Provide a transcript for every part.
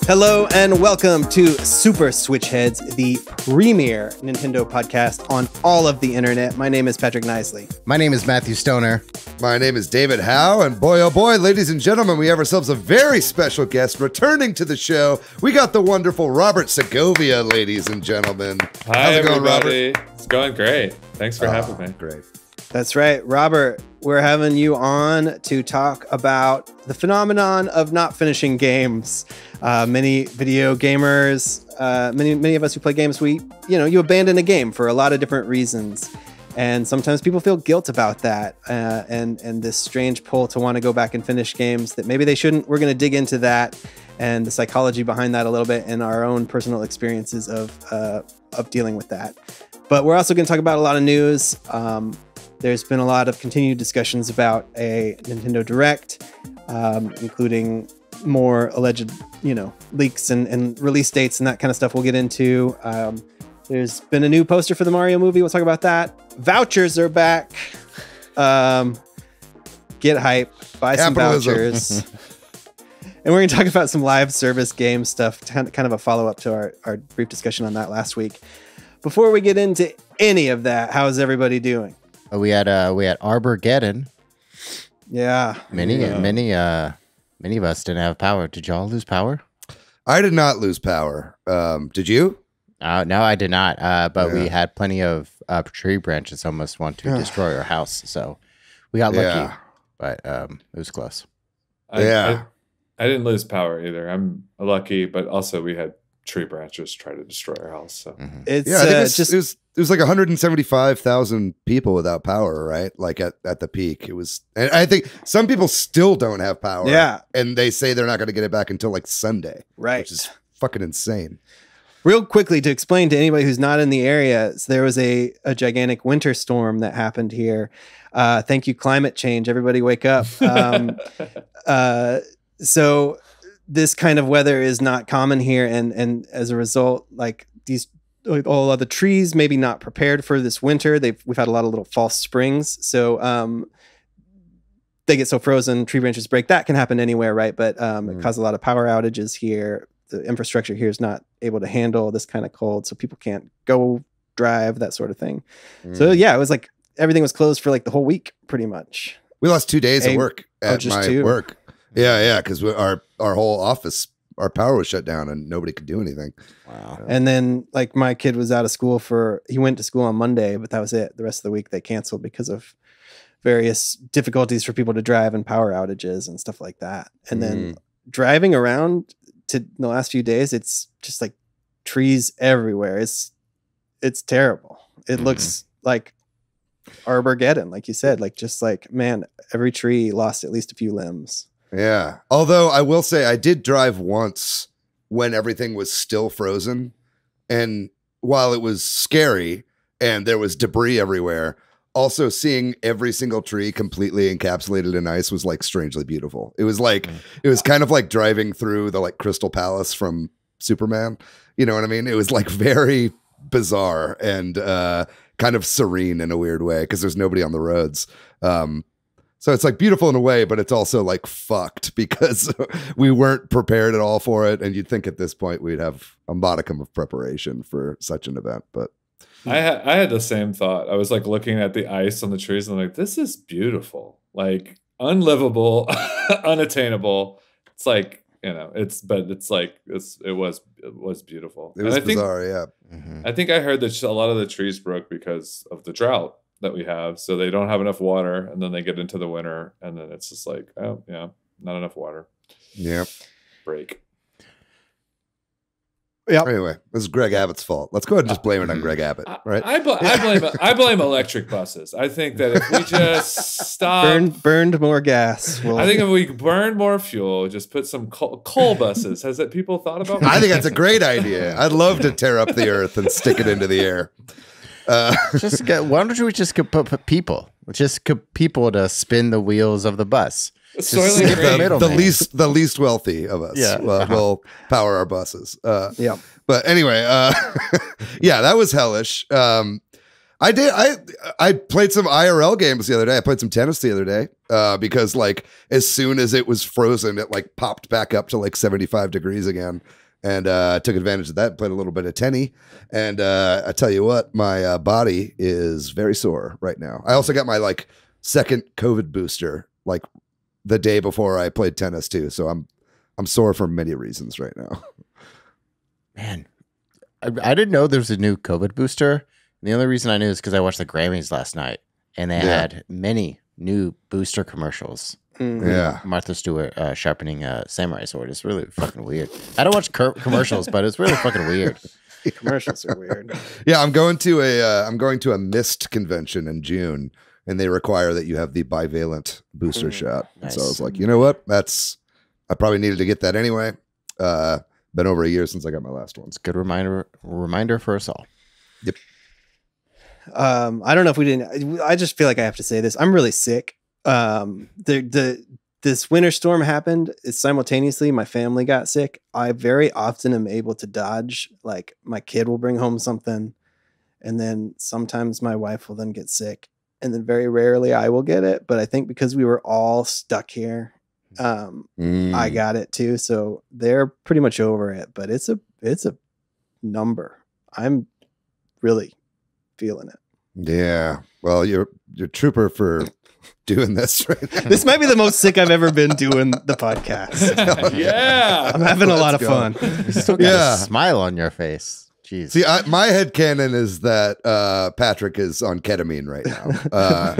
Hello and welcome to Super Switch Headz, the premier Nintendo podcast on all of the internet. My name is Patrick Knisley. My name is Matthew Stoner. My name is David Howe, and boy, oh boy, ladies and gentlemen, we have ourselves a very special guest returning to the show. We got the wonderful Robert Segovia, ladies and gentlemen. Hi, How's it going, everybody. Robert? It's going great. Thanks for having me. Great. That's right, Robert. We're having you on to talk about the phenomenon of not finishing games. Many video gamers, many of us who play games, you abandon a game for a lot of different reasons. And sometimes people feel guilt about that and this strange pull to want to go back and finish games that maybe they shouldn't. We're going to dig into that and the psychology behind that a little bit and our own personal experiences of dealing with that. But we're also going to talk about a lot of news. There's been a lot of continued discussions about a Nintendo Direct, including more alleged, leaks and release dates and that kind of stuff we'll get into. There's been a new poster for the Mario movie. We'll talk about that. Vouchers are back. Get hype. Buy some vouchers. And we're going to talk about some live service game stuff, kind of a follow-up to our brief discussion on that last week. Before we get into any of that, how's everybody doing? We had Arborgeddon. Yeah. Many of us didn't have power. Did y'all lose power? I did not lose power. Did you? No, I did not. But we had plenty of tree branches almost want to destroy our house. So we got lucky, but it was close. I didn't lose power either. I'm lucky, but also we had tree branches try to destroy our house. So it's it was like 175,000 people without power, right? Like at the peak. It was, and I think some people still don't have power. Yeah. And they say they're not going to get it back until like Sunday. Right. Which is fucking insane. Real quickly to explain to anybody who's not in the area, so there was a gigantic winter storm that happened here. Thank you, climate change. Everybody wake up. So this kind of weather is not common here. And as a result, all of the trees maybe not prepared for this winter. We've had a lot of little false springs. So they get so frozen, tree branches break. That can happen anywhere, right? But it caused a lot of power outages here. The infrastructure here is not able to handle this kind of cold, so people can't go drive, that sort of thing. So yeah, it was like everything was closed for like the whole week, pretty much. We lost 2 days of work at my work. Yeah, because our whole office, our power was shut down and nobody could do anything. Wow. And then like my kid was out of school he went to school on Monday, but that was it. The rest of the week they canceled because of various difficulties for people to drive and power outages and stuff like that. And then driving around to the last few days, it's just like trees everywhere. It's terrible. It looks like Arborgeddon, like you said, man, every tree lost at least a few limbs. Yeah. Although I will say I did drive once when everything was still frozen. And while it was scary and there was debris everywhere, also seeing every single tree completely encapsulated in ice was like strangely beautiful. It was like, it was kind of like driving through the like Crystal Palace from Superman. You know what I mean? It was like very bizarre and kind of serene in a weird way because there's nobody on the roads. So it's like beautiful in a way, but it's also like fucked because we weren't prepared at all for it. And you'd think at this point we'd have a modicum of preparation for such an event. But I had the same thought. I was like looking at the ice on the trees and I'm like, this is beautiful, like unlivable, unattainable. It's like, it was beautiful. It was bizarre. Yeah. I think I heard that a lot of the trees broke because of the drought that we have. So they don't have enough water and then they get into the winter and then it's just like, oh yeah, not enough water. Yep. Break. Yeah. Anyway, this is Greg Abbott's fault. Let's go ahead and just blame it on Greg Abbott, right? I blame electric buses. I think that if we just stop burned more gas. I think if we burn more fuel, just put some coal buses. Has that people thought about? I think that's a great idea. I'd love to tear up the earth and stick it into the air. Why don't we just put people? Just people to spin the wheels of the bus. The least wealthy of us will power our buses. But anyway, yeah, that was hellish. I did. I played some IRL games the other day. I played some tennis the other day because like as soon as it was frozen, it like popped back up to like 75 degrees again. And I took advantage of that, played a little bit of tenny. And I tell you what, my body is very sore right now. I also got my like second COVID booster like the day before I played tennis too. So I'm sore for many reasons right now. Man, I didn't know there was a new COVID booster. The only reason I knew is because I watched the Grammys last night, and they had many new booster commercials. Yeah, Martha Stewart sharpening a samurai sword. It's really fucking weird. I don't watch commercials, but it's really fucking weird. Commercials are weird. Yeah, I'm going to a Mist convention in June, and they require that you have the bivalent booster shot. Nice. So I was like, you know what? I probably needed to get that anyway. Been over a year since I got my last one. It's a good reminder for us all. Yep. I don't know if we didn't. I just feel like I have to say this. I'm really sick. This winter storm happened simultaneously. My family got sick. I very often am able to dodge. Like my kid will bring home something, and then sometimes my wife will then get sick, and then very rarely I will get it. But I think because we were all stuck here, I got it too. So they're pretty much over it. But it's a number. I'm really feeling it. Yeah. Well, you're trooper for doing this right now. This might be the most sick I've ever been doing the podcast. Yeah. I'm having a lot of fun. You still got a smile on your face. Jeez. See, my headcanon is that Patrick is on ketamine right now.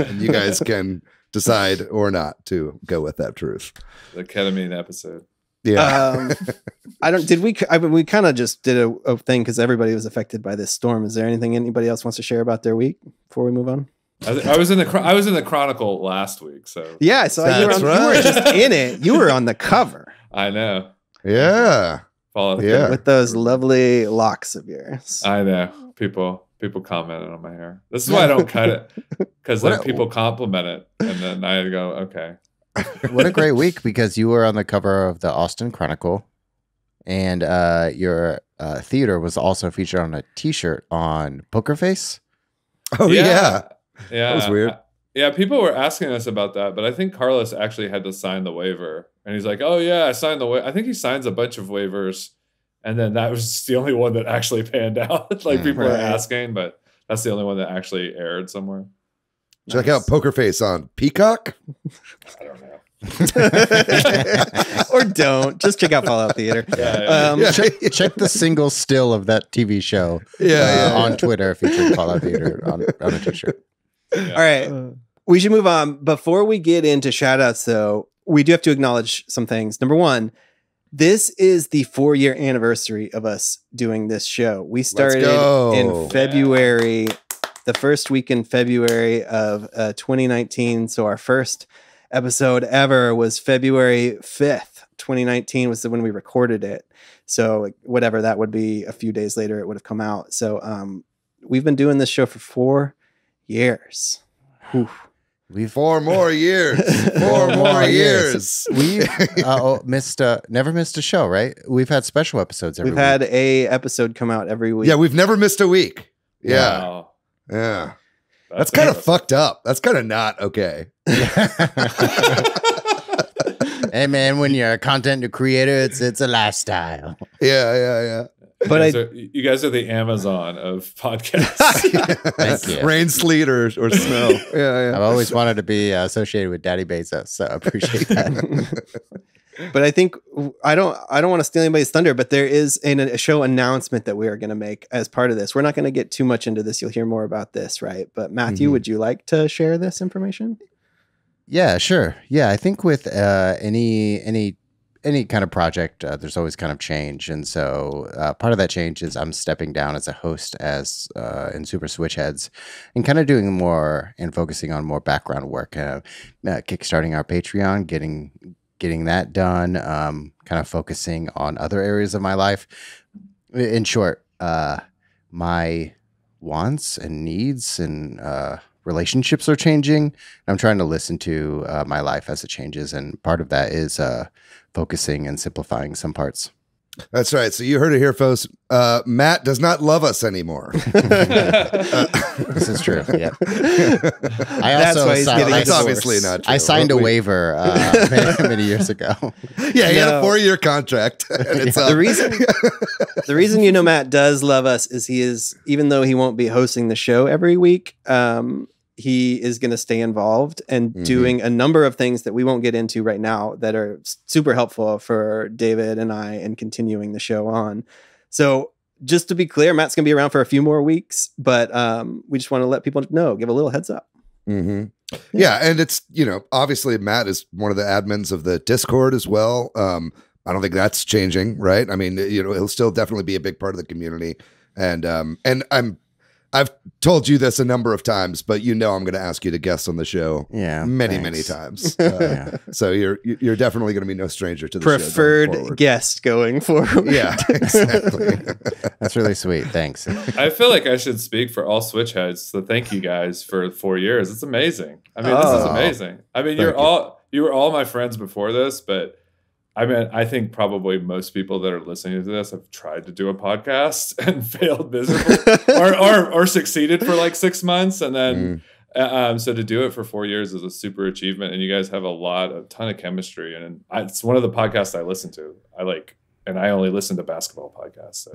And you guys can decide or not to go with that truth. The ketamine episode. Yeah. We kind of just did a thing because everybody was affected by this storm. Is there anything anybody else wants to share about their week before we move on? I was in the Chronicle last week, so yeah, I saw you were just in it. You were on the cover. I know. Yeah. With those lovely locks of yours. I know. People commented on my hair. This is why I don't cut it, because then people compliment it, and then I go, okay. What a great week, because you were on the cover of the Austin Chronicle, and your theater was also featured on a T-shirt on Poker Face. Oh yeah. That was weird. People were asking us about that, but I think Carlos actually had to sign the waiver, and he's like, "Oh yeah, I signed the waiver." I think he signs a bunch of waivers, and then that was the only one that actually panned out. Like people are asking, but that's the only one that actually aired somewhere. Check out Poker Face on Peacock. I don't know. Or don't. Just check out Fallout Theater. Check the single still of that TV show on Twitter featuring Fallout Theater on a t-shirt. All right. We should move on. Before we get into shout outs, though, we do have to acknowledge some things. Number one, this is the 4-year anniversary of us doing this show. We started in February, the first week in February of 2019. So our first episode ever was February 5th, 2019 was when we recorded it. So whatever that would be, a few days later, it would have come out. So we've been doing this show for 4 years. Whew. We've 4 more years. 4 more years. We've never missed a show, right? We've had special episodes every week. We've had a episode come out every week. Yeah, we've never missed a week. Yeah. Wow. Yeah. That's kind of fucked up. That's kind of not okay. Hey man, when you're a content creator, it's a lifestyle. Yeah. But you guys are the Amazon of podcasts. Thank you. Rain, sleet, or snow. Yeah. I've always wanted to be associated with Daddy Bezos, so I appreciate that. But I think I don't want to steal anybody's thunder, but there is a show announcement that we are going to make as part of this. We're not going to get too much into this. You'll hear more about this, right? But Matthew, would you like to share this information? Yeah, sure. Yeah, I think with any kind of project, there's always kind of change, and so part of that change is I'm stepping down as a host as in Super Switch Headz, and kind of doing more and focusing on more background work, kickstarting our Patreon, getting that done, kind of focusing on other areas of my life. In short, my wants and needs and relationships are changing. I'm trying to listen to my life as it changes, and part of that is focusing and simplifying some parts. That's right. So you heard it here, folks. Matt does not love us anymore. This is true. Yeah. That's why he's getting a That's divorce. obviously not true. I signed a waiver many years ago. Yeah, he had a No. 4-year contract. And it's The reason you know Matt does love us is he is, even though he won't be hosting the show every week, he is going to stay involved and doing a number of things that we won't get into right now that are super helpful for David and I in continuing the show on. So just to be clear, Matt's going to be around for a few more weeks, but we just want to let people know, give a little heads up. Yeah, and it's, obviously Matt is one of the admins of the Discord as well. I don't think that's changing, right? I mean, he'll still definitely be a big part of the community. And I've told you this a number of times, but I'm going to ask you to guest on the show many times. So you're definitely going to be no stranger to the Preferred show going guest going forward. Yeah, exactly. That's really sweet. Thanks. I feel like I should speak for all Switch Heads. So thank you guys for 4 years. It's amazing. I mean, this is amazing. I mean, you were all my friends before this, but I mean, I think probably most people that are listening to this have tried to do a podcast and failed miserably or succeeded for like 6 months. And then, so to do it for 4 years is a super achievement. And you guys have a ton of chemistry. And it's one of the podcasts I listen to. And I only listen to basketball podcasts.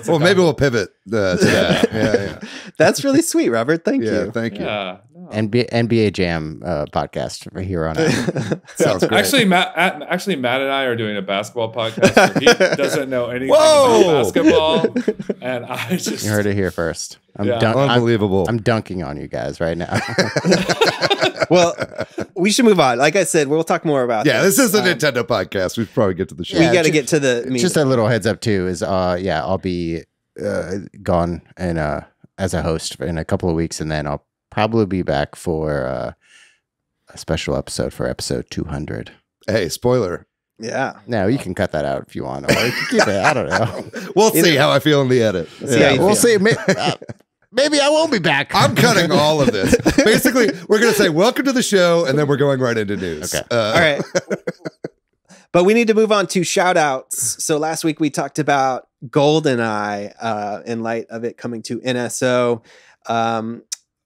So. Well, maybe we'll pivot to that. Yeah. That's really sweet, Robert. Thank you. Thank you. Yeah. No. NBA Jam podcast from here on out. Sounds great. Actually, Matt and I are doing a basketball podcast where he doesn't know anything about basketball, and I just You heard it here first. Unbelievable. I'm dunking on you guys right now. Well, we should move on. Like I said, we'll talk more about this is a Nintendo podcast. We should probably get to the show. We got to get to the meeting. Just a little heads up too is I'll be gone and as a host in a couple of weeks, and then I'll probably be back for a special episode for episode 200. Hey, spoiler. Yeah. No, you can cut that out if you want, or you can keep it. I don't know. We'll see how I feel in the edit. We'll see. Maybe I won't be back. I'm cutting all of this. Basically, we're going to say welcome to the show, and then we're going right into news. Okay. All right. But we need to move on to shout outs. So last week we talked about GoldenEye in light of it coming to NSO.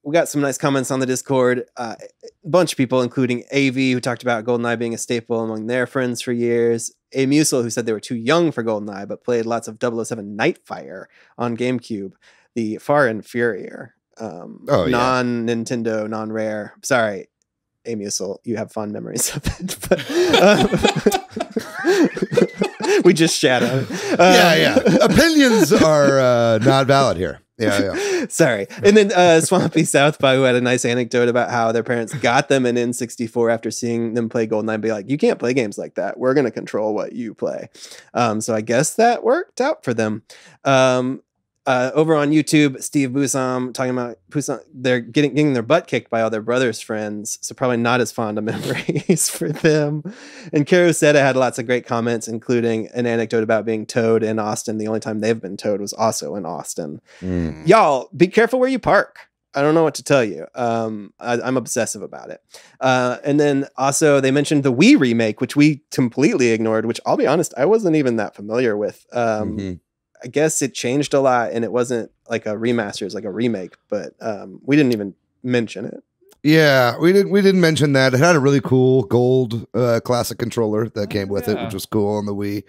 We got some nice comments on the Discord. A bunch of people, including AV, who talked about GoldenEye being a staple among their friends for years. A Musel, who said they were too young for GoldenEye, but played lots of 007 Nightfire on GameCube. The far inferior, non-Nintendo, non-rare. Sorry, A Musel, you have fond memories of it. But, we just shat on it. Opinions are not valid here. Yeah. Sorry. And then Swampy Southpaw, who had a nice anecdote about how their parents got them an N64 after seeing them play GoldenEye, be like, you can't play games like that. We're going to control what you play. So I guess that worked out for them. Over on YouTube, Steve Busam talking about they're getting their butt kicked by all their brother's friends, so probably not as fond of memories for them. And Karo Seta had lots of great comments, including an anecdote about being towed in Austin. The only time they've been towed was also in Austin. Y'all, be careful where you park. I don't know what to tell you. I'm obsessive about it. And then also they mentioned the Wii remake, which we completely ignored, which I'll be honest, I wasn't even that familiar with. I guess it changed a lot and it wasn't like a remaster, it's like a remake, but we didn't even mention it. Yeah, we didn't mention that. It had a really cool gold classic controller that came with it, which was cool on the Wii.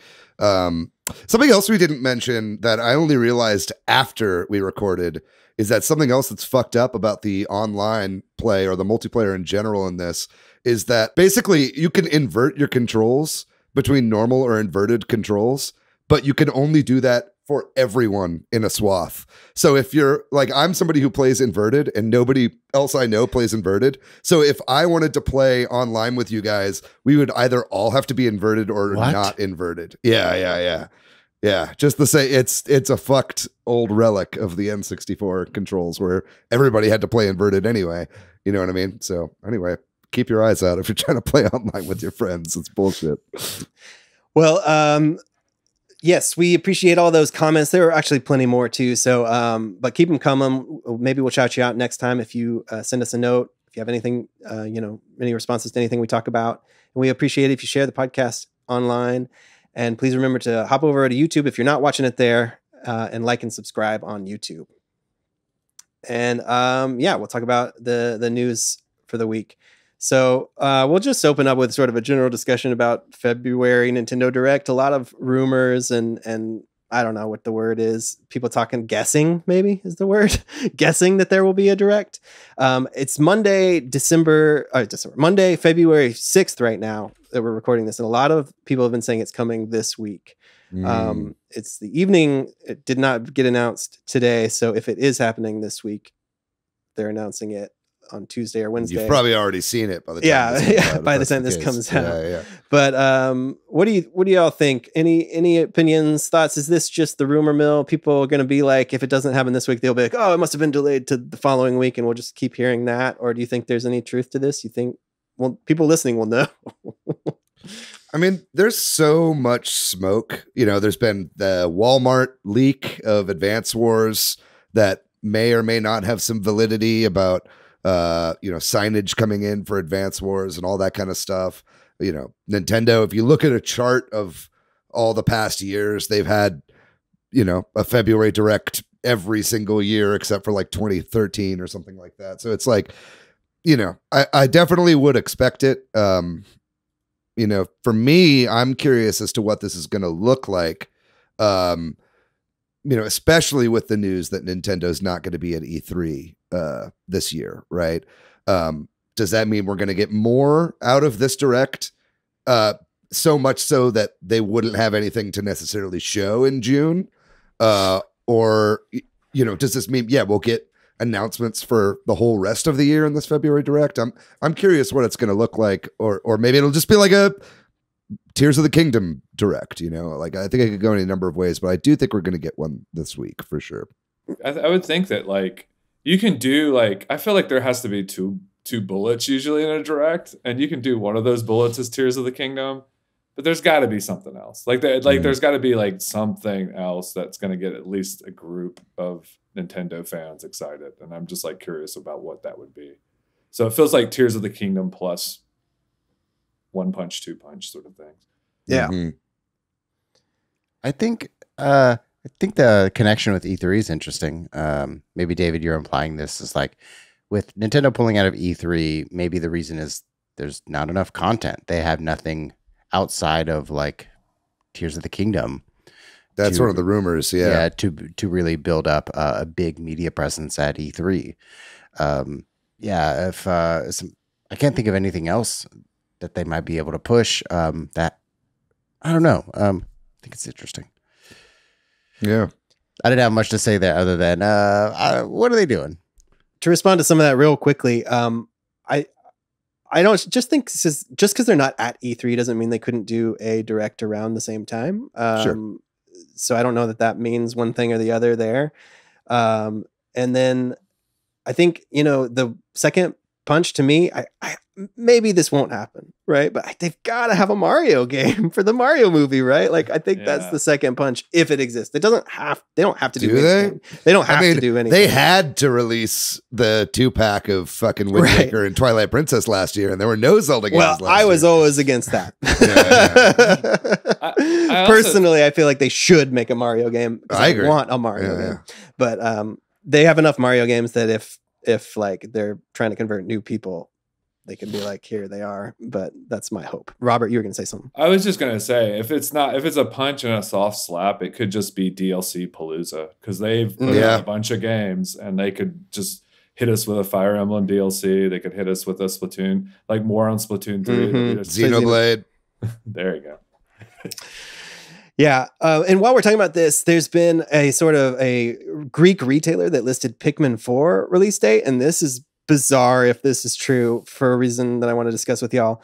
Something else we didn't mention that I only realized after we recorded is that something else that's fucked up about the online play or the multiplayer in general in this is that basically you can invert your controls between normal or inverted controls, but you can only do that for everyone in a swath. So if you're like, I'm somebody who plays inverted and nobody else I know plays inverted. So if I wanted to play online with you guys, we would either all have to be inverted or not inverted. Yeah. Just to say it's a fucked old relic of the N64 controls where everybody had to play inverted anyway. You know what I mean? So anyway, keep your eyes out if you're trying to play online with your friends. It's bullshit. Well, yes, we appreciate all those comments. There are actually plenty more too. So, but keep them coming. Maybe we'll shout you out next time if you send us a note. If you have anything, any responses to anything we talk about, and we appreciate it if you share the podcast online. And please remember to hop over to YouTube if you're not watching it there, and like and subscribe on YouTube. And we'll talk about the news for the week. So we'll just open up with sort of a general discussion about February Nintendo Direct. A lot of rumors and I don't know what the word is. People guessing maybe is the word. Guessing that there will be a Direct. It's Monday, Monday, February 6th right now that we're recording this. And a lot of people have been saying it's coming this week. It's the evening. It did not get announced today. So if it is happening this week, they're announcing it on Tuesday or Wednesday. You've probably already seen it by the time by the time this comes out. Yeah. But what do y'all think? Any opinions, thoughts? Is this just the rumor mill? People are going to be like, if it doesn't happen this week, they'll be like, oh, it must have been delayed to the following week, and we'll just keep hearing that? Or do you think there's any truth to this? You think, well, people listening will know. I mean, there's so much smoke. There's been the Walmart leak of Advance Wars that may or may not have some validity about signage coming in for Advance Wars and all that kind of stuff. Nintendo, if you look at a chart of all the past years, they've had, a February Direct every single year except for like 2013 or something like that. So it's like, I definitely would expect it. For me, I'm curious as to what this is going to look like. Especially with the news that Nintendo's not going to be at E3 this year, right? Does that mean we're going to get more out of this Direct? So much so that they wouldn't have anything to necessarily show in June? Or does this mean, we'll get announcements for the whole rest of the year in this February Direct? I'm curious what it's going to look like, or maybe it'll just be like a Tears of the Kingdom Direct, like I think it could go any number of ways, but I do think we're going to get one this week for sure. I would think that like you can do I feel like there has to be two bullets usually in a Direct, and you can do one of those bullets as Tears of the Kingdom, but there's got to be something else. There's got to be like something else that's going to get at least a group of Nintendo fans excited, and I'm just like curious about what that would be. So it feels like Tears of the Kingdom plus one punch, two punch sort of thing. Yeah. Mm-hmm. I think the connection with E3 is interesting. Maybe David, you're implying this is like with Nintendo pulling out of E3, maybe the reason is there's not enough content. They have nothing outside of like Tears of the Kingdom. That's one of the rumors. Yeah. To really build up a big media presence at E3. If I can't think of anything else that they might be able to push. That I don't know. I think it's interesting. Yeah, I didn't have much to say there other than what are they doing? To respond to some of that real quickly, I don't just think just because they're not at E3 doesn't mean they couldn't do a Direct around the same time. Sure. So I don't know that means one thing or the other there. And then I think the second punch to me, I maybe this won't happen, right? But they've got to have a Mario game for the Mario movie, right? Like I think that's the second punch if it exists. They don't have to do anything. They don't have to do anything. They had to release the 2-pack of fucking Wind Waker and Twilight Princess last year, and there were no Zelda games last year. I was always against that. I Personally, I feel like they should make a Mario game. I agree. Want a Mario game. But they have enough Mario games that if like they're trying to convert new people, they could be like, here they are. But that's my hope. Robert, you were going to say something. I was just going to say, if it's a punch and a soft slap, it could just be DLC Palooza, because they've put out a bunch of games, and they could just hit us with a Fire Emblem DLC. They could hit us with a Splatoon, like more on Splatoon 3. Xenoblade. There you go. Yeah. And while we're talking about this, there's been a sort of a Greek retailer that listed Pikmin 4 release date. And this is bizarre if this is true, for a reason that I want to discuss with y'all.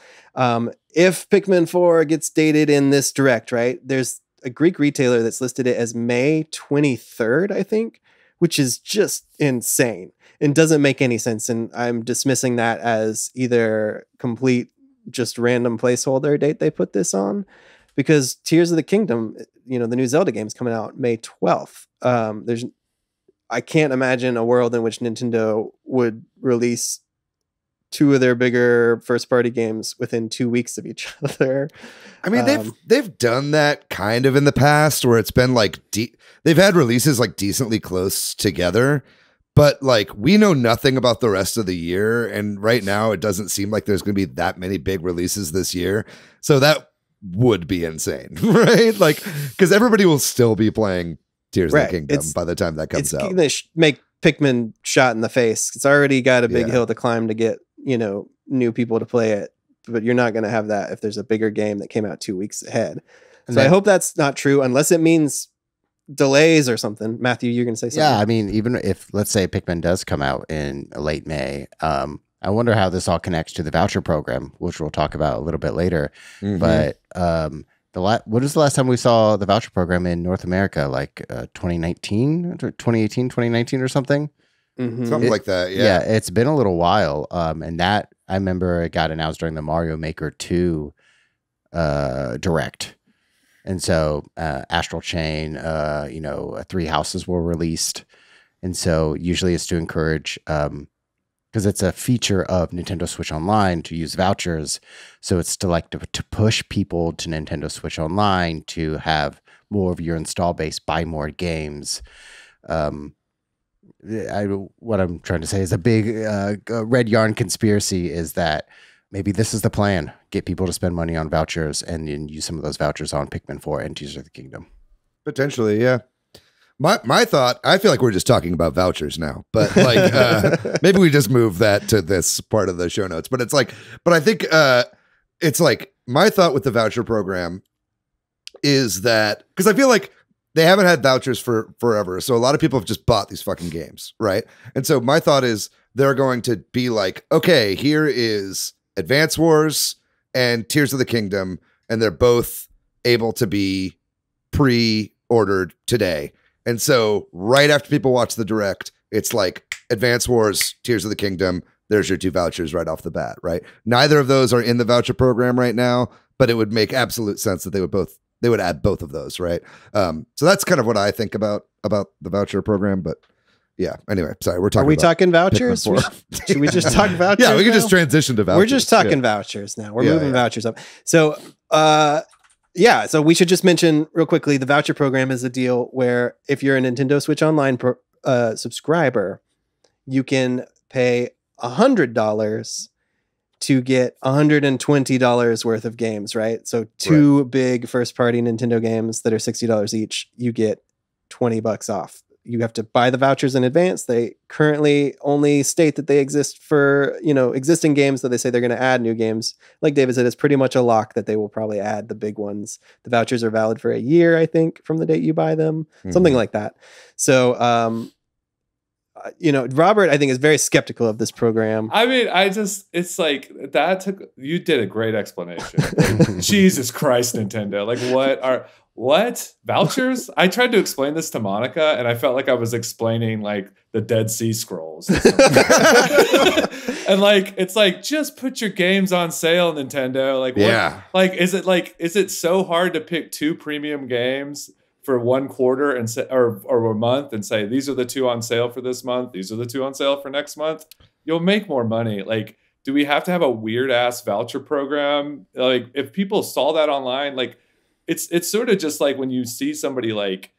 If Pikmin 4 gets dated in this Direct, right, there's a Greek retailer that's listed it as May 23rd, I think, which is just insane and doesn't make any sense. And I'm dismissing that as either complete, just random placeholder date they put this on, because Tears of the Kingdom, the new Zelda game is coming out May 12th. I can't imagine a world in which Nintendo would release two of their bigger first party games within 2 weeks of each other. I mean, they've done that kind of in the past where it's been like they've had releases like decently close together, but like we know nothing about the rest of the year, and right now it doesn't seem like there's going to be that many big releases this year. So that would be insane, right? Like, because everybody will still be playing Tears of the Kingdom by the time that comes out. They make Pikmin shot in the face. It's already got a big hill to climb to get, you know, new people to play it, but you're not going to have that if there's a bigger game that came out 2 weeks ahead. And so I hope that's not true, unless it means delays or something. Matthew, you're going to say something? Yeah, I mean, even if, let's say, Pikmin does come out in late May, I wonder how this all connects to the voucher program, which we'll talk about a little bit later. But what was the last time we saw the voucher program in North America? Like 2019, 2018, 2019 or something? Something like that, yeah. Yeah, it's been a little while. And that, I remember it got announced during the Mario Maker 2 Direct. And so Astral Chain, you know, 3 houses were released. And so usually it's to encourage, because it's a feature of Nintendo Switch Online to use vouchers. So it's to push people to Nintendo Switch Online to have more of your install base, buy more games. What I'm trying to say is a big red yarn conspiracy is that maybe this is the plan. Get people to spend money on vouchers and then use some of those vouchers on Pikmin 4 and Tears of the Kingdom. Potentially, yeah. My thought, I feel like we're just talking about vouchers now, but like maybe we just move that to this part of the show notes. But it's like, but I think it's like my thought with the voucher program is that, because I feel like they haven't had vouchers for forever. So a lot of people have just bought these fucking games, right? And so my thought is they're going to be like, okay, here is Advance Wars and Tears of the Kingdom, and they're both able to be pre-ordered today. And so right after people watch the Direct, it's like Advance Wars, Tears of the Kingdom, there's your 2 vouchers right off the bat, right? Neither of those are in the voucher program right now, but it would make absolute sense that they would add both of those, right? So that's kind of what I think about the voucher program, but yeah. Anyway, sorry, we're talking. Are we talking vouchers? Should we just talk vouchers? Yeah, we can now? just transition to vouchers. We're just talking vouchers now. We're moving vouchers up. So, so we should just mention real quickly, the voucher program is a deal where if you're a Nintendo Switch Online subscriber, you can pay $100 to get $120 worth of games, right? So 2 big first-party Nintendo games that are $60 each, you get $20 off. You have to buy the vouchers in advance. They currently only state that they exist for, you know, existing games, that they say they're going to add new games. Like David said, it's pretty much a lock that they will probably add the big ones. The vouchers are valid for a year, I think, from the date you buy them, something like that. So, you know, Robert, I think, is very skeptical of this program. I mean, it's like you did a great explanation. Like, Jesus Christ, Nintendo. Like, what vouchers? I tried to explain this to Monica, and I felt like I was explaining like the Dead Sea Scrolls. And like, it's like, just put your games on sale, Nintendo. Like, what, is it so hard to pick 2 premium games for 1 quarter and say, or a month, and say, these are the 2 on sale for this month, these are the 2 on sale for next month? You'll make more money. Like, do we have to have a weird ass voucher program? Like, if people saw that online, like, it's sort of just like when you see somebody like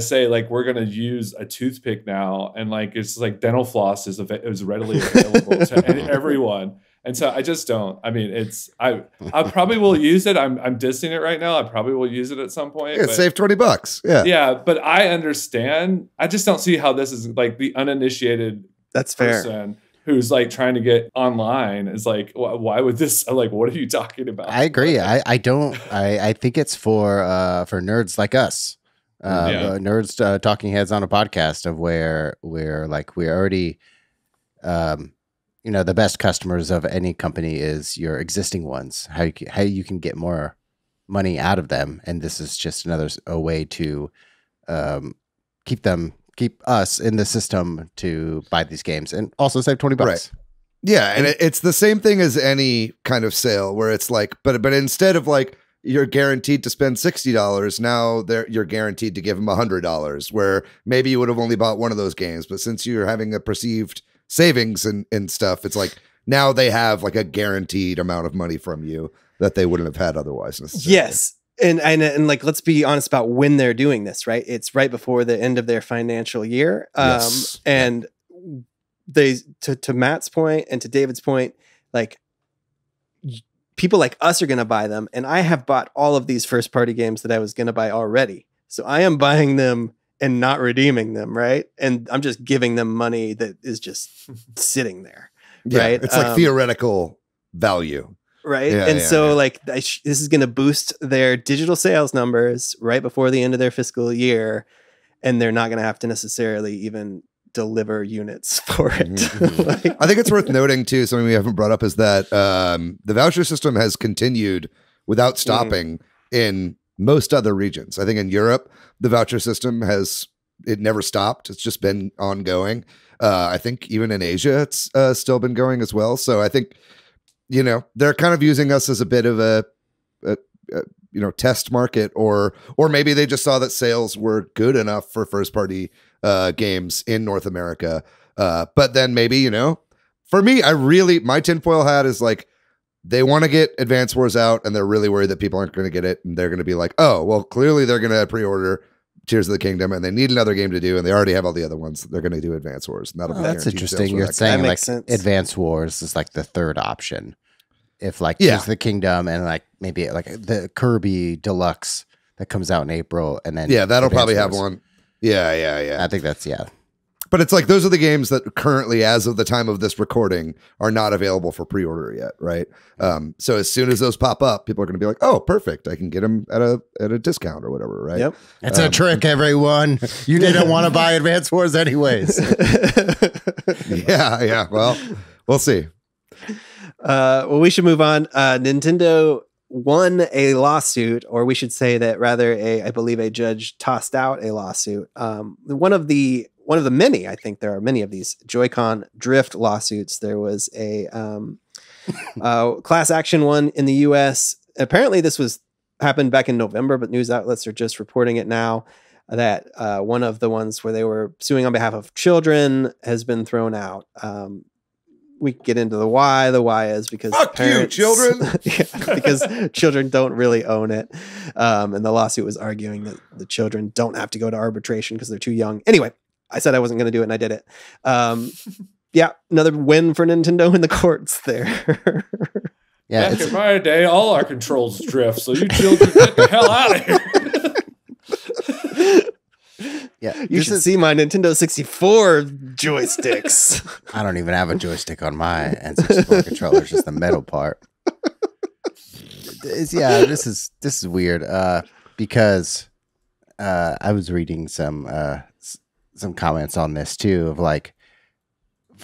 say like, we're gonna use a toothpick now, and like it's like dental floss is readily available to everyone. And so I just don't. I mean, I probably will use it. I'm dissing it right now. I probably will use it at some point. Yeah, save $20. Yeah. Yeah, but I understand. I just don't see how this is like the uninitiated person who's like trying to get online is like, why would this, like, what are you talking about? I agree. I don't. I think it's for nerds like us. Nerds talking heads on a podcast of where we're already you know, the best customers of any company is your existing ones, how you can get more money out of them, and this is just a way to keep us in the system to buy these games and also save $20. Right. Yeah, and it's the same thing as any kind of sale where it's like, but instead of like you're guaranteed to spend $60, now you're guaranteed to give them $100, where maybe you would have only bought one of those games, but since you're having a perceived savings and stuff, it's like now they have like a guaranteed amount of money from you that they wouldn't have had otherwise necessarily. Yes. And like, let's be honest about when they're doing this, right? It's right before the end of their financial year. Yes. And they, to Matt's point and to David's point, like, people like us are going to buy them. And I have bought all of these first party games that I was going to buy already. So I am buying them and not redeeming them, right? And I'm just giving them money that is just sitting there, right? It's like theoretical value. Right. Yeah, and yeah, so yeah. like this is going to boost their digital sales numbers right before the end of their fiscal year. And they're not going to have to necessarily even deliver units for it. Mhm. I think it's worth noting too, something we haven't brought up is that the voucher system has continued without stopping in most other regions. I think in Europe, the voucher system it never stopped. It's just been ongoing. I think even in Asia, it's still been going as well. So I think, they're kind of using us as a bit of a test market, or maybe they just saw that sales were good enough for first party games in North America. But then maybe, for me, my tinfoil hat is like, they want to get Advance Wars out and they're really worried that people aren't going to get it. And they're going to be like, oh, well, clearly they're going to pre-order Tears of the Kingdom and they need another game to do. And they already have all the other ones. They're going to do Advance Wars. And that'll be That's guaranteed sales interesting. for You're that saying That like makes sense. Advance Wars is like the third option. If like Tears of the Kingdom and like maybe like the Kirby Deluxe that comes out in April and then that'll Advance probably have Wars. one. Yeah. I think that's But it's like those are the games that currently, as of the time of this recording, are not available for pre-order yet, right? So as soon as those pop up, people are going to be like, "Oh, perfect! I can get them at a discount or whatever." Right? Yep. It's a trick, everyone. You didn't want to buy Advance Wars anyways. Yeah. Well, we'll see. Well, we should move on. Nintendo won a lawsuit, or we should say that rather I believe a judge tossed out a lawsuit. One of the many, I think there are many of these Joy-Con drift lawsuits. There was a class action one in the US. Apparently this happened back in November, but news outlets are just reporting it now, that one of the ones where they were suing on behalf of children has been thrown out. We get into the why. The why is because parents, children. because children don't really own it. And the lawsuit was arguing that the children don't have to go to arbitration because they're too young. Anyway, I said I wasn't going to do it and I did it. Another win for Nintendo in the courts there. Yeah, Back in my day, all our controls drift, so you children get the hell out of here. yeah. You should see my Nintendo 64 joysticks. I don't even have a joystick on my N64 controller, it's just the metal part. This is weird. Because I was reading some comments on this too, of like,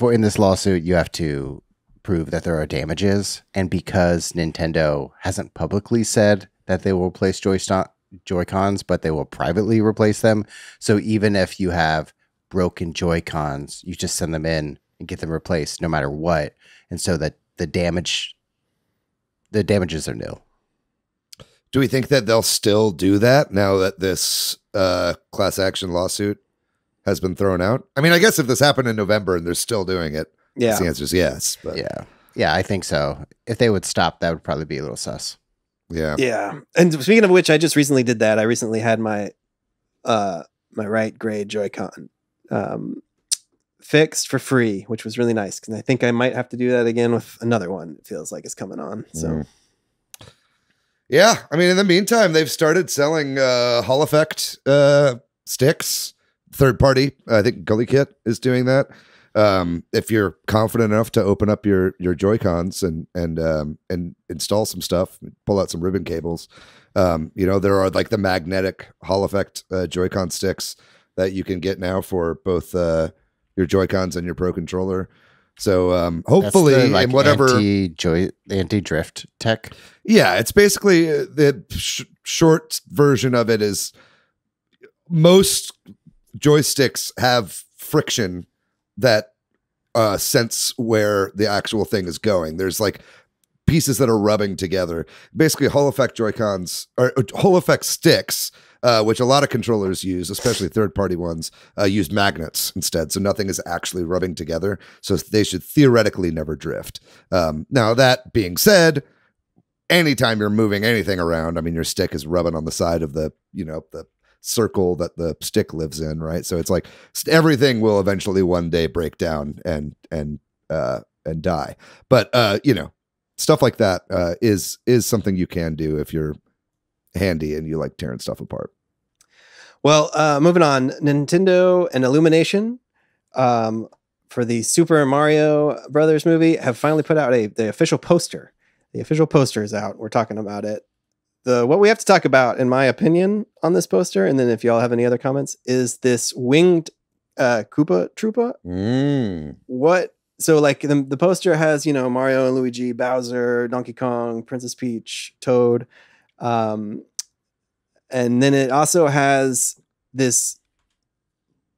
in this lawsuit, you have to prove that there are damages, and because Nintendo hasn't publicly said that they will replace Joy-Cons, but they will privately replace them. So even if you have broken Joy-Cons, you just send them in and get them replaced no matter what. And so that the damages are nil. Do we think that they'll still do that now that this class action lawsuit has been thrown out? I mean, I guess if this happened in November and they're still doing it, Yeah. the answer is yes. But Yeah, I think so. If they would stop, that would probably be a little sus. yeah. Yeah. And speaking of which, I just recently did that. I recently had my right grade Joy-Con fixed for free, which was really nice. Because I think I might have to do that again with another one. It feels like it's coming on. So Yeah, I mean, in the meantime, they've started selling Hall Effect sticks, third party. I think Gully Kit is doing that. If you're confident enough to open up your Joy-Cons and install some stuff, pull out some ribbon cables, there are like the magnetic Hall Effect Joy-Con sticks that you can get now for both your Joy-Cons and your Pro Controller. So hopefully, that's the, like, in whatever anti-drift tech. Yeah, it's basically the short version of it is most joysticks have friction that sense where the actual thing is going. There's like pieces that are rubbing together. Basically, Hall Effect Joy-Cons or Hall Effect sticks which a lot of controllers use, especially third-party ones, use magnets instead. So nothing is actually rubbing together. So they should theoretically never drift. Now, that being said, anytime you're moving anything around, I mean, your stick is rubbing on the side of the circle that the stick lives in, right? So it's like everything will eventually one day break down and die. But stuff like that is something you can do if you're handy and you like tearing stuff apart. Well, moving on, Nintendo and Illumination for the Super Mario Brothers movie have finally put out the official poster. The official poster is out. We're talking about it. What we have to talk about, in my opinion, on this poster, and then if y'all have any other comments, is this winged Koopa Troopa. What? So like the poster has, Mario and Luigi, Bowser, Donkey Kong, Princess Peach, Toad. And then it also has this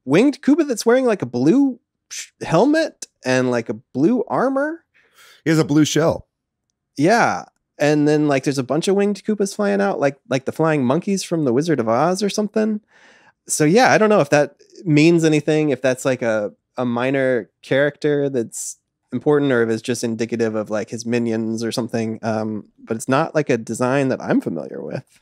winged Koopa that's wearing like a blue helmet and like a blue armor. He has a blue shell. Yeah. And then like there's a bunch of winged Koopas flying out, like the flying monkeys from the Wizard of Oz or something. So yeah, I don't know if that means anything, if that's like a minor character that's important, or if it's just indicative of like his minions or something. But it's not like a design that I'm familiar with.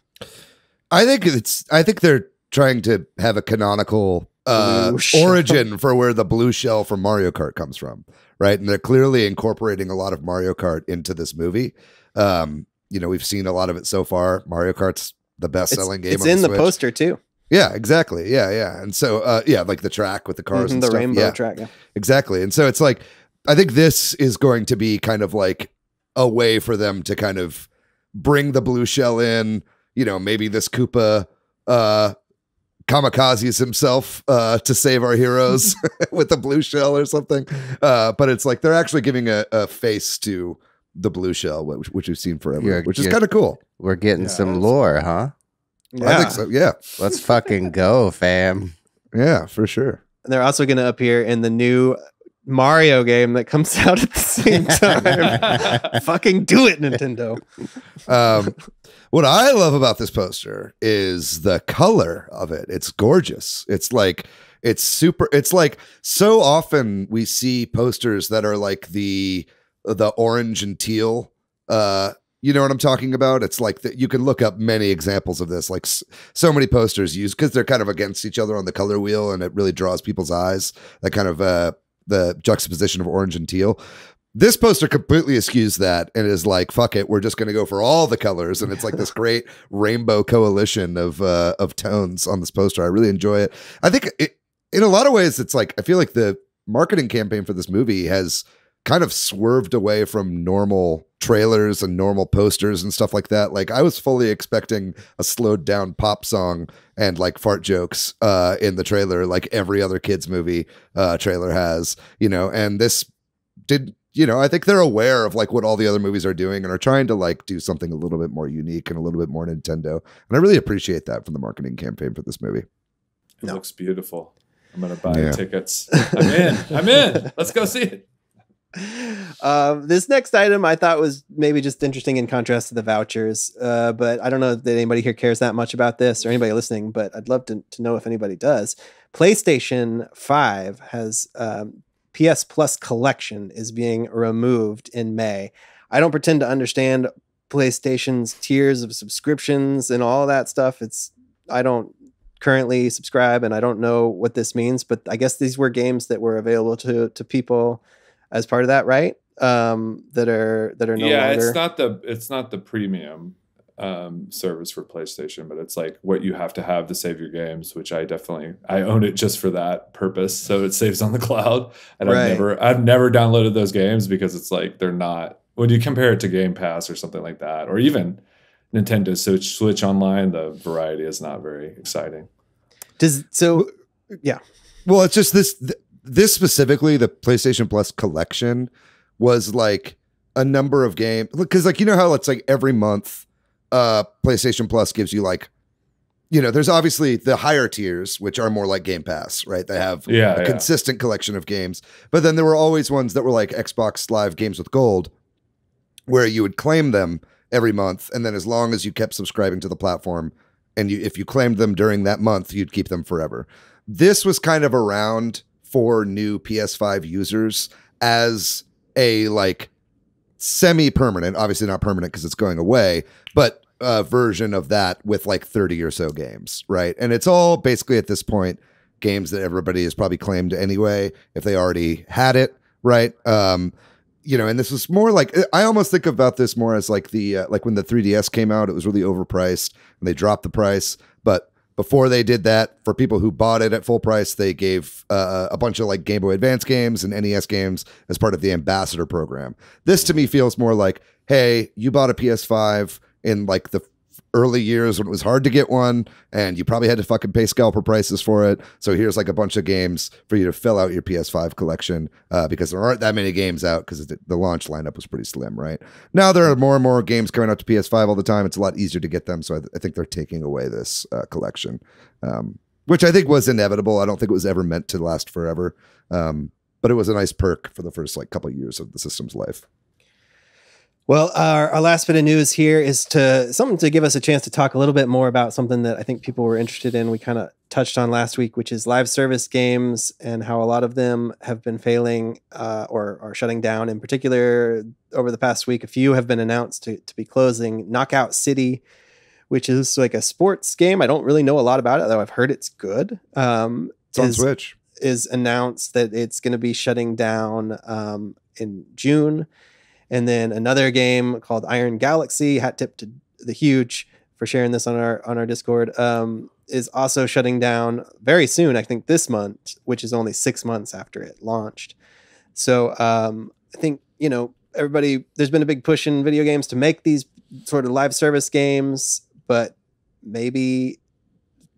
I think they're trying to have a canonical origin for where the blue shell from Mario Kart comes from, right? And they're clearly incorporating a lot of Mario Kart into this movie. We've seen a lot of it so far. Mario Kart's the best-selling game. It's in the poster too. Yeah, exactly. Yeah. And so, like the track with the cars and the stuff. rainbow track. Yeah. Exactly. And so it's like, I think this is going to be kind of like a way for them to kind of bring the blue shell in. Maybe this Koopa kamikazes himself to save our heroes with the blue shell or something. But it's like they're actually giving a face to the blue shell, which we've seen forever, which is kind of cool. We're getting some lore, huh? Yeah. I think so. Yeah. Let's fucking go, fam. Yeah, for sure. And they're also going to appear in the new Mario game that comes out at the same time. Fucking do it, Nintendo. What I love about this poster is the color of it. It's gorgeous. It's like so often we see posters that are like the orange and teal. You know what I'm talking about? It's like you can look up many examples of this, like so many posters used because they're kind of against each other on the color wheel, and it really draws people's eyes. That kind of the juxtaposition of orange and teal. This poster completely eschews that and is like, fuck it, we're just going to go for all the colors, and it's like this great rainbow coalition of tones on this poster. I really enjoy it. I think in a lot of ways, it's like I feel like the marketing campaign for this movie has kind of swerved away from normal trailers and normal posters and stuff like that. Like I was fully expecting a slowed down pop song and like fart jokes in the trailer, like every other kids movie trailer has, and this did, I think they're aware of like what all the other movies are doing and are trying to like do something a little bit more unique and a little bit more Nintendo. And I really appreciate that from the marketing campaign for this movie. It looks beautiful. I'm going to buy tickets. I'm in. Let's go see it. This next item I thought was maybe just interesting in contrast to the vouchers, but I don't know if anybody here cares that much about this or anybody listening, but I'd love to know if anybody does. PlayStation 5 has PS Plus Collection is being removed in May. I don't pretend to understand PlayStation's tiers of subscriptions and all that stuff. I don't currently subscribe and I don't know what this means, but I guess these were games that were available to people as part of that, right? That are no longer. Yeah, it's not the premium service for PlayStation, but it's like what you have to have to save your games, which I own it just for that purpose, so it saves on the cloud. And right. I've never downloaded those games because it's like they're not. When you compare it to Game Pass or something like that, or even Nintendo Switch Online, the variety is not very exciting. Yeah. Well, it's just this specifically, the PlayStation Plus collection was like a number of games. Because like, how it's like every month PlayStation Plus gives you like, there's obviously the higher tiers, which are more like Game Pass, right? They have a consistent collection of games. But then there were always ones that were like Xbox Live Games with Gold, where you would claim them every month. And then as long as you kept subscribing to the platform, And if you claimed them during that month, you'd keep them forever. This was kind of around for new PS5 users as a like semi-permanent, obviously not permanent because it's going away, but version of that with like 30 or so games, right? And it's all basically at this point games that everybody has probably claimed anyway if they already had it, right? You know, and this was more like, I almost think about this more as like the like when the 3DS came out, it was really overpriced and they dropped the price. But before they did that, for people who bought it at full price, they gave a bunch of like Game Boy Advance games and NES games as part of the ambassador program. This to me feels more like, hey, you bought a PS5 in like the early years when it was hard to get one and you probably had to fucking pay scalper prices for it. So here's like a bunch of games for you to fill out your PS5 collection because there aren't that many games out because the launch lineup was pretty slim, right? Now there are more and more games coming out to PS5 all the time. It's a lot easier to get them. So I think they're taking away this collection, which I think was inevitable. I don't think it was ever meant to last forever. But it was a nice perk for the first like couple of years of the system's life. Well, our last bit of news here is something to give us a chance to talk a little bit more about something that I think people were interested in. We kind of touched on last week, which is live service games and how a lot of them have been failing or are shutting down. In particular, over the past week, a few have been announced to be closing. Knockout City, which is like a sports game. I don't really know a lot about it, though I've heard it's good. It's on Switch. Is announced that it's going to be shutting down in June. And then another game called Iron Galaxy, hat tip to the Huge for sharing this on our Discord, is also shutting down very soon, I think this month, which is only 6 months after it launched. So I think, you know, there's been a big push in video games to make these sort of live service games, but maybe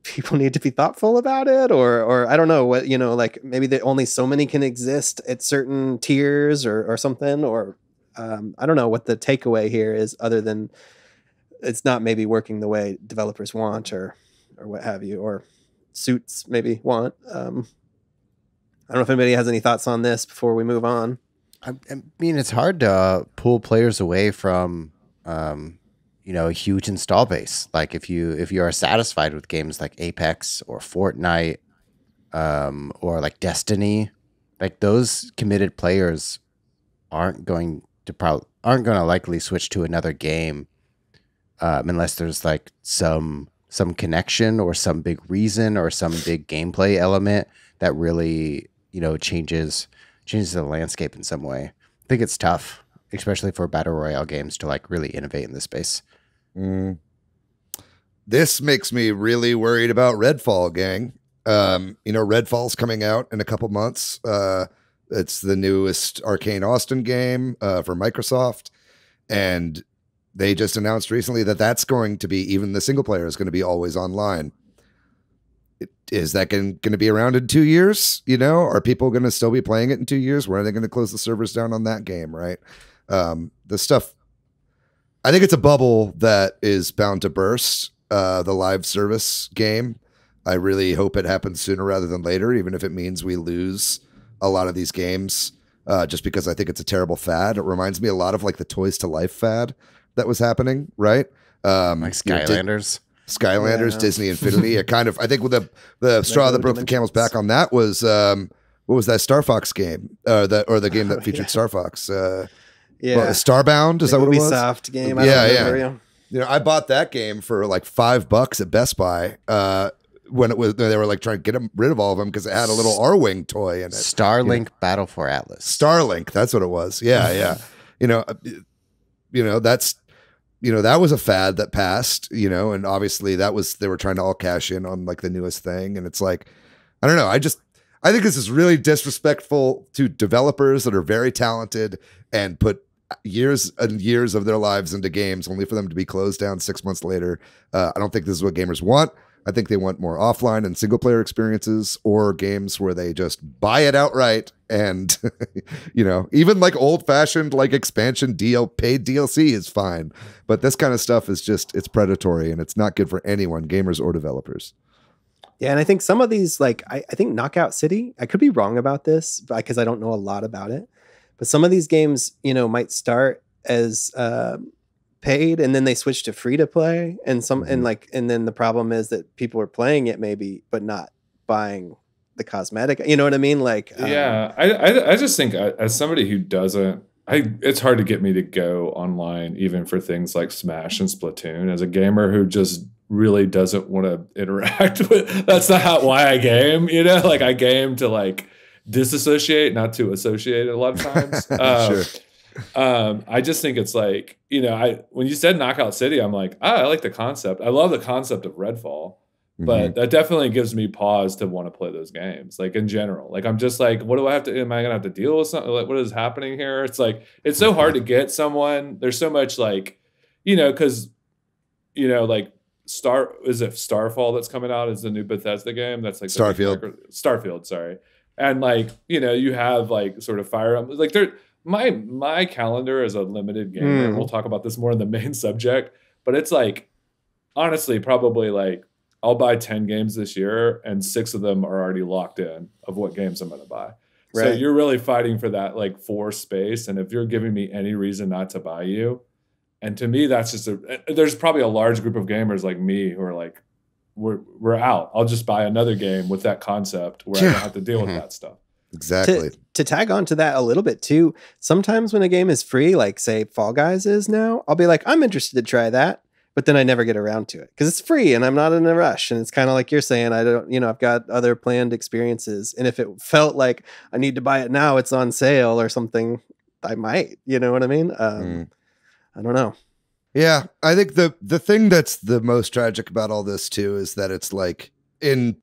people need to be thoughtful about it, or I don't know what, you know, like maybe that only so many can exist at certain tiers or something, or I don't know what the takeaway here is other than it's not maybe working the way developers want or what have you, or suits maybe want. I don't know if anybody has any thoughts on this before we move on. I mean, it's hard to pull players away from, you know, a huge install base. Like if you are satisfied with games like Apex or Fortnite, or like Destiny, like those committed players aren't going to likely switch to another game unless there's like some connection or some big reason or some big gameplay element that really, you know, changes the landscape in some way. I think it's tough, especially for battle royale games, to like really innovate in this space. This makes me really worried about Redfall, gang. You know, Redfall's coming out in a couple months. It's the newest Arcane Austin game for Microsoft. And they just announced recently that that's going to be, even the single player is going to be always online. Is that going to be around in 2 years? You know, are people going to still be playing it in 2 years? When are they going to close the servers down on that game, right? The stuff, I think it's a bubble that is bound to burst, the live service game. I really hope it happens sooner rather than later, even if it means we lose a lot of these games, just because I think it's a terrible fad. It reminds me a lot of like the Toys to Life fad that was happening, right? Like Skylanders. Skylanders, yeah. Disney Infinity. It kind of, I think with the straw that broke the camel's back on that was, what was that Star Fox game? The game that featured Star Fox. Yeah. Well, Starbound, is that what it was? Ubisoft game. Yeah. You know, I bought that game for like $5 at Best Buy, when they were like trying to get rid of all of them because it had a little R-Wing toy in it. Starlink Battle for Atlas. Starlink, that's what it was. Yeah. you know, that's, you know, that was a fad that passed, you know, and obviously they were trying to all cash in on like the newest thing. And it's like, I don't know. I think this is really disrespectful to developers that are very talented and put years and years of their lives into games only for them to be closed down 6 months later. I don't think this is what gamers want. I think they want more offline and single player experiences, or games where they just buy it outright. And, you know, even like old fashioned, like expansion paid DLC is fine. But this kind of stuff is just, it's predatory and it's not good for anyone, gamers or developers. Yeah. And I think some of these, like, I think Knockout City, I could be wrong about this because I don't know a lot about it, but some of these games, you know, might start as paid and then they switched to free to play, and then the problem is that people are playing it maybe but not buying the cosmetic, you know what I mean? Like I just think as somebody who doesn't, it's hard to get me to go online even for things like Smash and Splatoon. As a gamer who just really doesn't want to interact with, that's not why I game, you know, like I game to like disassociate, not to associate a lot of times. Sure. I just think it's like, you know, when you said Knockout City, I'm like, I like the concept. I love the concept of Redfall, but that definitely gives me pause to want to play those games. Like in general, like I'm just like, what do I have to? Am I gonna have to deal with something? Like, what is happening here? It's like it's so hard to get someone. There's so much like, you know, because you know, like Starfall that's coming out is the new Bethesda game. That's like Starfield, sorry. And like, you know, you have like sort of Fire Emblem, like my calendar is a limited gamer. We'll talk about this more in the main subject, but it's like honestly probably like I'll buy 10 games this year and 6 of them are already locked in of what games I'm going to buy. Right. So you're really fighting for that like 4 space. And if you're giving me any reason not to buy you, and to me, that's just there's probably a large group of gamers like me who are like, we're out. I'll just buy another game with that concept where I don't have to deal with that stuff. Exactly. To tag on to that a little bit too, sometimes when a game is free, like say Fall Guys is now, I'll be like, I'm interested to try that, but then I never get around to it because it's free and I'm not in a rush. And it's kind of like you're saying, I don't, you know, I've got other planned experiences. And if it felt like I need to buy it now, it's on sale or something, I might, you know what I mean? I don't know. Yeah, I think the thing that's the most tragic about all this too is that it's like in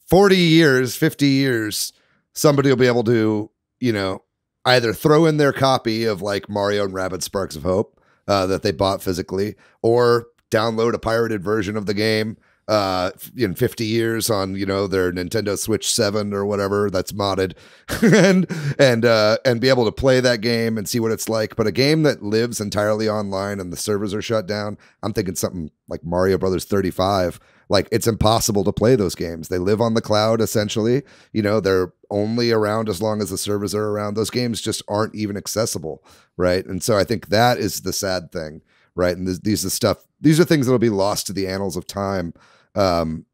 40 years, 50 years, somebody will be able to, you know, either throw in their copy of like Mario and Rabbids Sparks of Hope that they bought physically, or download a pirated version of the game in 50 years on, you know, their Nintendo Switch 7 or whatever that's modded and be able to play that game and see what it's like. But a game that lives entirely online and the servers are shut down, I'm thinking something like Mario Brothers 35. Like it's impossible to play those games. They live on the cloud essentially. You know, they're only around as long as the servers are around. Those games just aren't even accessible, right? And so I think that is the sad thing, right? And these are things that'll be lost to the annals of time. And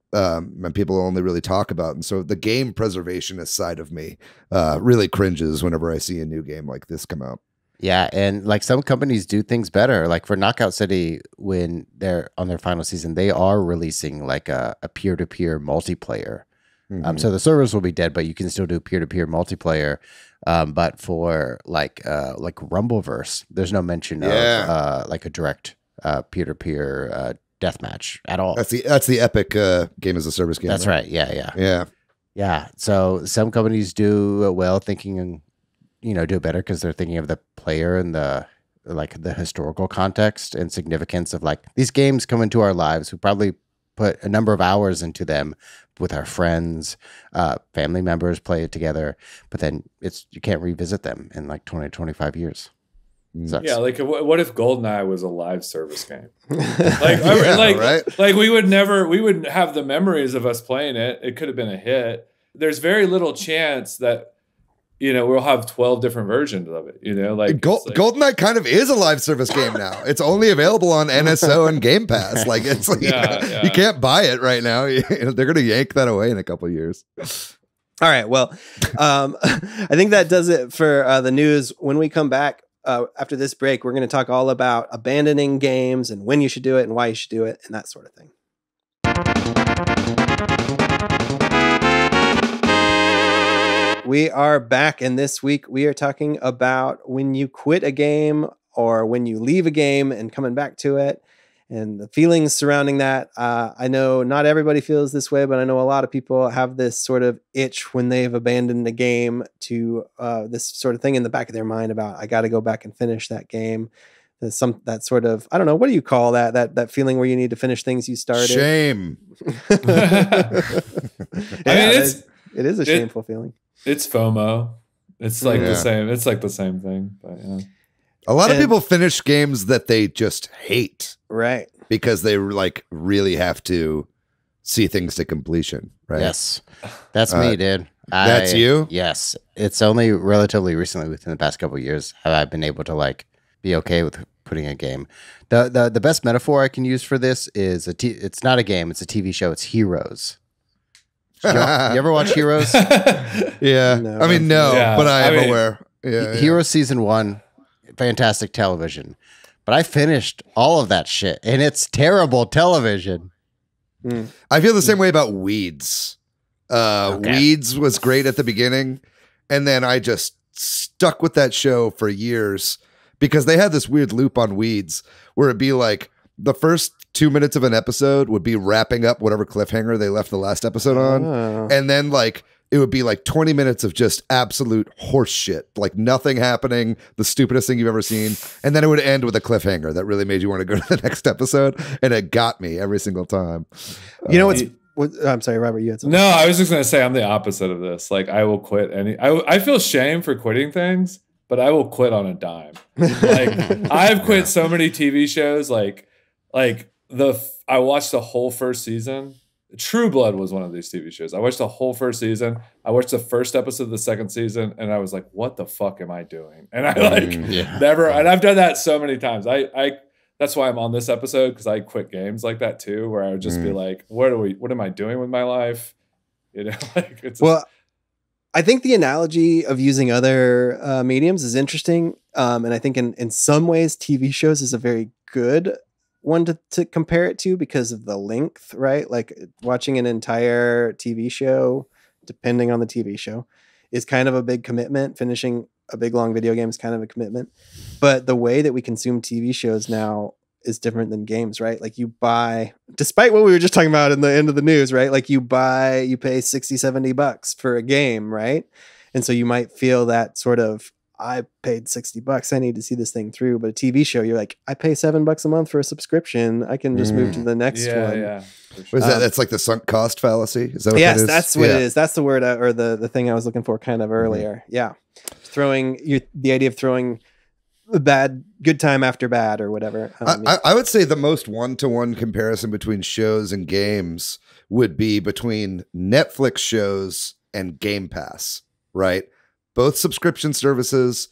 people only really talk about. And so the game preservationist side of me really cringes whenever I see a new game like this come out. Yeah, and like some companies do things better. Like for Knockout City, when they're on their final season, they are releasing like a peer-to-peer multiplayer. So the servers will be dead, but you can still do peer-to-peer multiplayer. But for like Rumbleverse, there's no mention of like a direct peer-to-peer deathmatch at all. That's the epic game as a service game. That's right. Yeah. So some companies do it well, thinking, you know, do it better because they're thinking of the player and the historical context and significance of like these games come into our lives. We probably put a number of hours into them with our friends, family members, play it together, but then you can't revisit them in like 20, 25 years. Sucks. Yeah, like what if GoldenEye was a live service game? Like we wouldn't have the memories of us playing it. It could have been a hit. There's very little chance that, you know, we'll have 12 different versions of it. You know, like GoldenEye kind of is a live service game now. It's only available on NSO and Game Pass. Like it's like you can't buy it right now. They're gonna yank that away in a couple of years. All right. Well, I think that does it for the news. When we come back after this break, we're going to talk all about abandoning games and when you should do it and why you should do it and that sort of thing. We are back, and this week we are talking about when you quit a game or when you leave a game and coming back to it and the feelings surrounding that. I know not everybody feels this way, but I know a lot of people have this sort of itch when they've abandoned a game to this sort of thing in the back of their mind about, I got to go back and finish that game. There's that sort of, I don't know, what do you call that feeling where you need to finish things you started? Shame. It is a shameful feeling. It's FOMO. It's like the same. It's like the same thing. But yeah. A lot of people finish games that they just hate, right? Because they like really have to see things to completion, right? Yes, that's me, dude. That's you. Yes, it's only relatively recently, within the past couple of years, have I been able to like be okay with quitting a game. The best metaphor I can use for this is it's not a game, it's a TV show. It's Heroes. You ever watch Heroes? Yeah. No. I mean, no, Yeah. but I am I mean, aware. Yeah. Heroes season 1, fantastic television. But I finished all of that shit, and it's terrible television. I feel the same way about Weeds. Weeds was great at the beginning, and then I just stuck with that show for years because they had this weird loop on Weeds where it'd be like the first 2 minutes of an episode would be wrapping up whatever cliffhanger they left the last episode on, and then like it would be like 20 minutes of just absolute horse shit, like nothing happening, the stupidest thing you've ever seen. And then it would end with a cliffhanger that really made you want to go to the next episode. And it got me every single time. You know I'm sorry, Robert, you had something. No, I was just going to say I'm the opposite of this. Like I will quit I feel shame for quitting things, but I will quit on a dime. Like I've quit so many TV shows. I watched the whole first season. True Blood was one of these TV shows. I watched the whole first season. I watched the first episode of the second season, and I was like, "What the fuck am I doing?" And I never. And I've done that so many times. I that's why I'm on this episode because I quit games like that too, where I would just be like, "What am I doing with my life?" You know, like it's I think the analogy of using other mediums is interesting, and I think in some ways TV shows is a very good one to compare it to because of the length, right? Like watching an entire TV show, depending on the TV show, is kind of a big commitment. Finishing a big long video game is kind of a commitment. But the way that we consume TV shows now is different than games, right? Like you buy, despite what we were just talking about in the end of the news, right? Like you pay $60-$70 for a game, right? And so you might feel that sort of, I paid $60. I need to see this thing through. But a TV show, you're like, I pay $7 a month for a subscription. I can just move to the next one. Yeah. Sure. What is that? That's like the sunk cost fallacy. Is that what yes, that is? that's what it is. That's the word or the thing I was looking for kind of earlier. Yeah. The idea of throwing good time after bad or whatever. I would say the most one-to-one comparison between shows and games would be between Netflix shows and Game Pass, right? Both subscription services,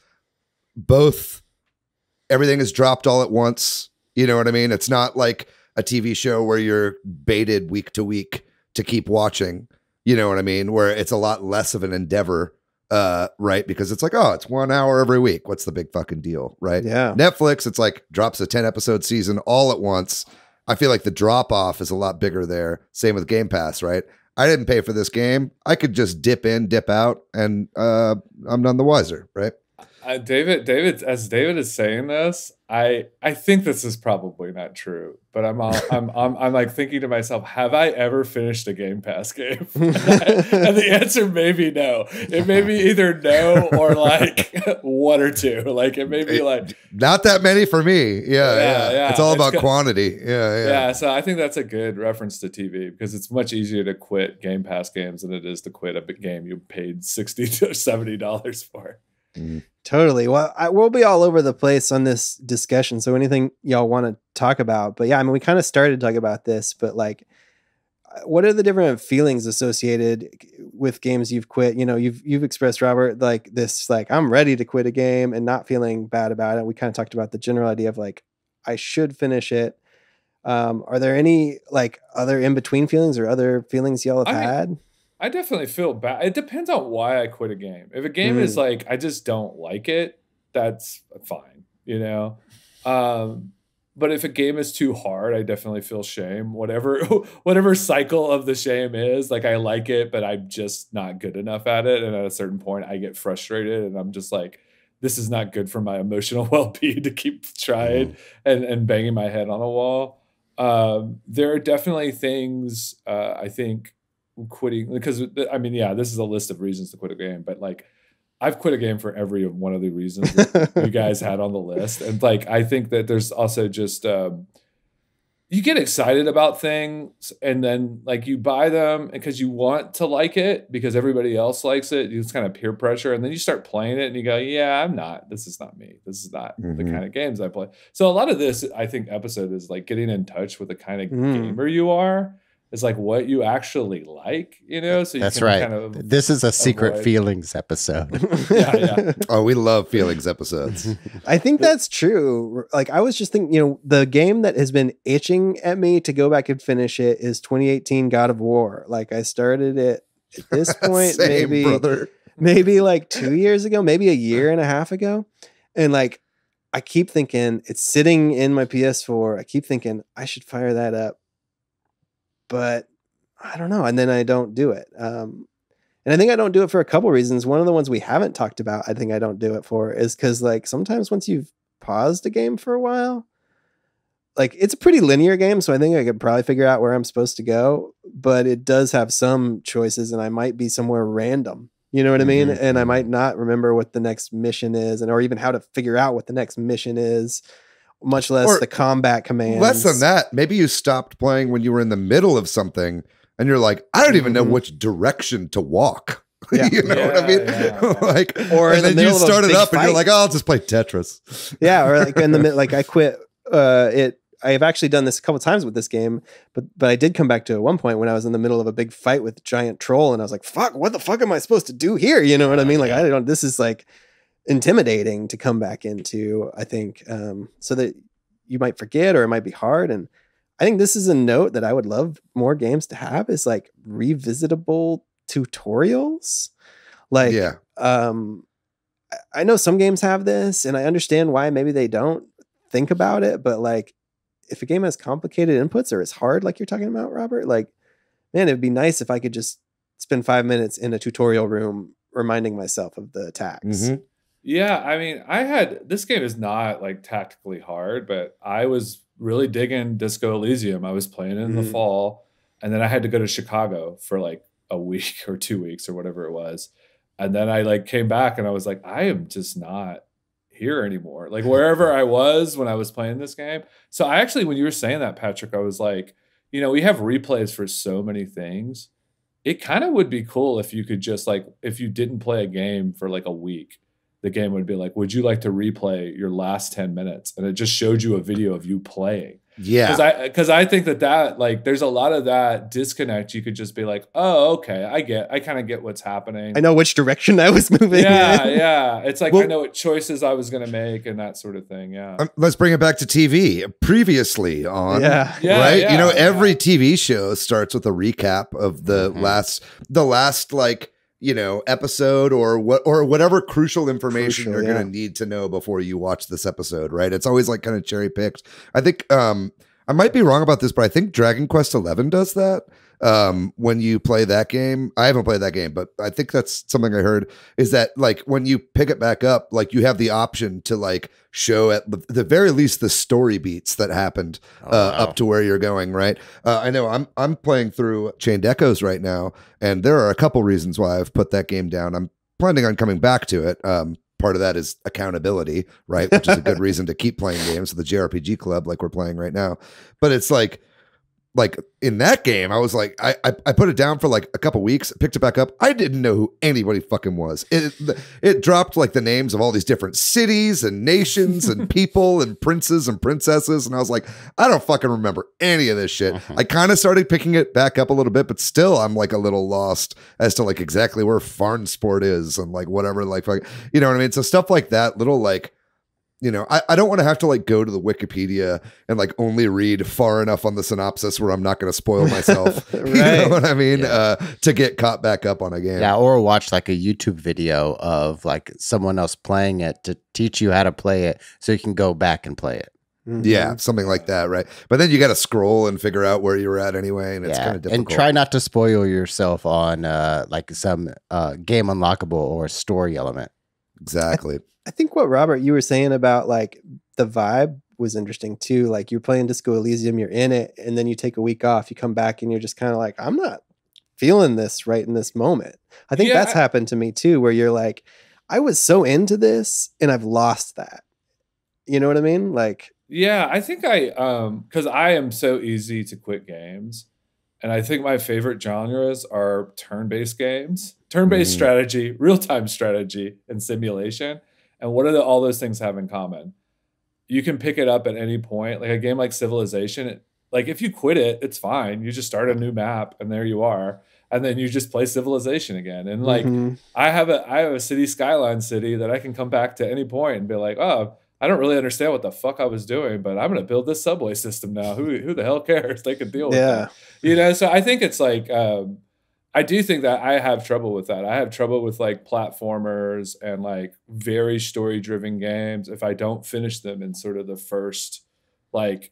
everything is dropped all at once. You know what I mean? It's not like a TV show where you're baited week to week to keep watching. You know what I mean? Where it's a lot less of an endeavor, right? Because it's like, oh, it's 1 hour every week. What's the big fucking deal, right? Yeah. Netflix, it's like drops a 10-episode season all at once. I feel like the drop off is a lot bigger there. Same with Game Pass, right? I didn't pay for this game. I could just dip in, dip out, and I'm none the wiser, right? David, as David is saying this, I think this is probably not true, but I'm like thinking to myself, have I ever finished a Game Pass game? And the answer may be no. It may be either no or like one or two. Like it may be like not that many for me. Yeah. It's all about quantity. Yeah. So I think that's a good reference to TV because it's much easier to quit Game Pass games than it is to quit a big game you paid $60 to $70 for. Totally. Well, we'll be all over the place on this discussion. So anything y'all want to talk about, but yeah, I mean, we kind of started talking about this, but like, what are the different feelings associated with games you've quit? You know, you've expressed, Robert, like this, like I'm ready to quit a game and not feeling bad about it. We kind of talked about the general idea of like, I should finish it. Are there any like other in-between feelings or other feelings y'all have had? I definitely feel bad. It depends on why I quit a game. If a game is like, I just don't like it, that's fine, you know? But if a game is too hard, I definitely feel shame. Whatever cycle of the shame is, like I like it, but I'm just not good enough at it. And at a certain point, I get frustrated and I'm just like, this is not good for my emotional well-being to keep trying and banging my head on a wall. There are definitely things I think quitting, because I mean, yeah, this is a list of reasons to quit a game, but like I've quit a game for every one of the reasons that you guys had on the list. And like, I think that there's also just, you get excited about things and then like you buy them because you want to like it because everybody else likes it. It's kind of peer pressure. And then you start playing it and you go, yeah, this is not me. This is not the kind of games I play. So a lot of this, I think, episode is like getting in touch with the kind of gamer you are. is like what you actually like, you know? So you That's can right. kind of This is a secret avoid- feelings episode. Yeah. Oh, we love feelings episodes. I think that's true. Like I was just thinking, you know, the game that has been itching at me to go back and finish it is 2018 God of War. Like I started it at this point, Same, brother. maybe like 2 years ago, maybe a year and a half ago. And like, I keep thinking it's sitting in my PS4. I keep thinking I should fire that up, but I don't know. And then I don't do it. And I think I don't do it for a couple reasons. One of the ones we haven't talked about, I think I don't do it for is because like sometimes once you've paused a game for a while, like it's a pretty linear game. So I think I could probably figure out where I'm supposed to go, but it does have some choices and I might be somewhere random. You know what I mean? And I might not remember what the next mission is or even how to figure out what the next mission is, much less the combat commands. Less than that, maybe you stopped playing when you were in the middle of something and you're like, I don't even know which direction to walk. Yeah. You know what I mean? Yeah. Like, Or and in the then you middle of a started big up and you're fight. like, oh, I'll just play Tetris. Yeah, or like in the mid, like I quit it. I have actually done this a couple times with this game, but I did come back to it at one point when I was in the middle of a big fight with a giant troll, and I was like, "Fuck, what the fuck am I supposed to do here?" You know what I mean? Like I don't. This is like intimidating to come back into. I think so that you might forget or it might be hard, and I think this is a note that I would love more games to have is like revisitable tutorials. Like, Yeah. I know some games have this, and I understand why maybe they don't think about it, but like if a game has complicated inputs or it's hard, like you're talking about, Robert, like, man, it'd be nice if I could just spend 5 minutes in a tutorial room reminding myself of the attacks. Yeah, I mean, this game is not like tactically hard, but I was really digging Disco Elysium. I was playing it in the fall, and then I had to go to Chicago for like a week or 2 weeks or whatever it was. And then I like came back and I was like, I am just not here anymore. Like wherever I was when I was playing this game. So I actually, when you were saying that, Patrick, I was like, you know, we have replays for so many things. It kind of would be cool if you could just like, if you didn't play a game for like a week, the game would be like, would you like to replay your last 10 minutes? And it just showed you a video of you playing. Yeah. Because I think that like there's a lot of that disconnect. You could just be like, oh, okay, I kind of get what's happening. I know which direction I was moving. Yeah. It's like, Well, I know what choices I was going to make and that sort of thing. Yeah. Let's bring it back to TV. Previously on, Yeah. right? Yeah, you know, yeah. every TV show starts with a recap of the last like, you know, episode or whatever crucial information you're going to need to know before you watch this episode, right? It's always like kind of cherry picked. I think I might be wrong about this, but I think Dragon Quest 11 does that. When you play that game, I haven't played that game, but I think that's something I heard is that like when you pick it back up, like you have the option to like show at the very least the story beats that happened up to where you're going, right? I know I'm playing through Chained Echoes right now, and there are a couple reasons why I've put that game down. I'm planning on coming back to it. Part of that is accountability, right? Which is a good reason to keep playing games with the JRPG club like we're playing right now. But it's like in that game, I was like, I put it down for like a couple weeks, picked it back up. I didn't know who anybody fucking was. It dropped like the names of all these different cities and nations and people and princes and princesses. And I was like, I don't fucking remember any of this shit. I kind of started picking it back up a little bit, but still I'm like a little lost as to like exactly where Farnsport is and like whatever, like, you know what I mean? So stuff like that, little like, you know, I don't want to have to like go to the Wikipedia and like only read far enough on the synopsis where I'm not going to spoil myself. You know what I mean? To get caught back up on a game. Yeah, or watch like a YouTube video of like someone else playing it to teach you how to play it so you can go back and play it. Yeah, something like that, right? But then you got to scroll and figure out where you were at anyway, and it's kind of difficult. And try not to spoil yourself on like some game unlockable or story element. Exactly. I think what Robert, you were saying about like the vibe was interesting too. Like you're playing Disco Elysium, you're in it, and then you take a week off, you come back and you're just kind of like, I'm not feeling this right in this moment. I think that's happened to me too, where you're like, I was so into this and I've lost that. You know what I mean? Like, yeah, I think because I am so easy to quit games. And I think my favorite genres are turn-based games, turn-based strategy, real-time strategy, and simulation. And what do all those things have in common? You can pick it up at any point. Like a game like Civilization, like if you quit it, it's fine. You just start a new map and there you are. And then you just play Civilization again. And like I have a city skyline city that I can come back to any point and be like, oh, I don't really understand what the fuck I was doing, but I'm gonna build this subway system now. Who the hell cares? They can deal with that. You know, so I think it's like I do think that I have trouble with that. I have trouble with like platformers and like very story-driven games if I don't finish them in sort of the first, like,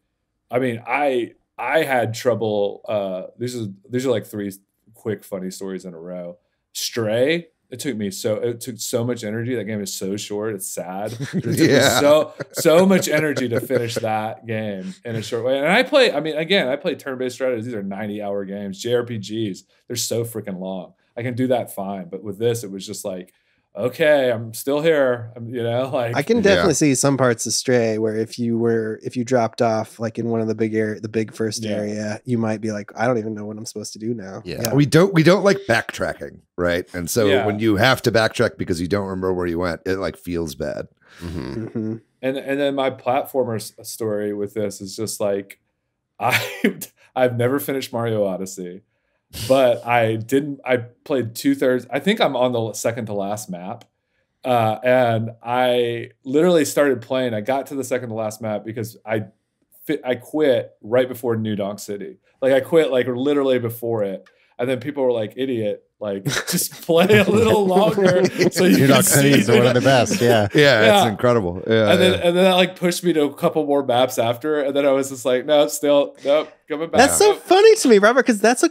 I mean, I had trouble. These are like three quick funny stories in a row. Stray, it took so much energy. That game is so short, it's sad. It took me so much energy to finish that game in a short way. And I play turn-based strategies. These are 90-hour games. JRPGs, they're so freaking long. I can do that fine. But with this, it was just like, okay, I'm still here. You know, like I can definitely see some parts of Stray where if you dropped off like in one of the big first area, you might be like, I don't even know what I'm supposed to do now. Yeah. We don't like backtracking, right? And so when you have to backtrack because you don't remember where you went, it like feels bad. And then my platformer story with this is just like I've never finished Mario Odyssey. But I played 2/3. I think I'm on the second to last map. And I literally started playing. I got to the second to last map because I quit right before New Donk City. Like I quit like literally before it. And then people were like, idiot, like just play a little longer. So New Donk City is one of the best. Yeah. It's incredible. Yeah. And then that like pushed me to a couple more maps after. And then I was just like, nope, coming back. That's so funny to me, Robert, because that's a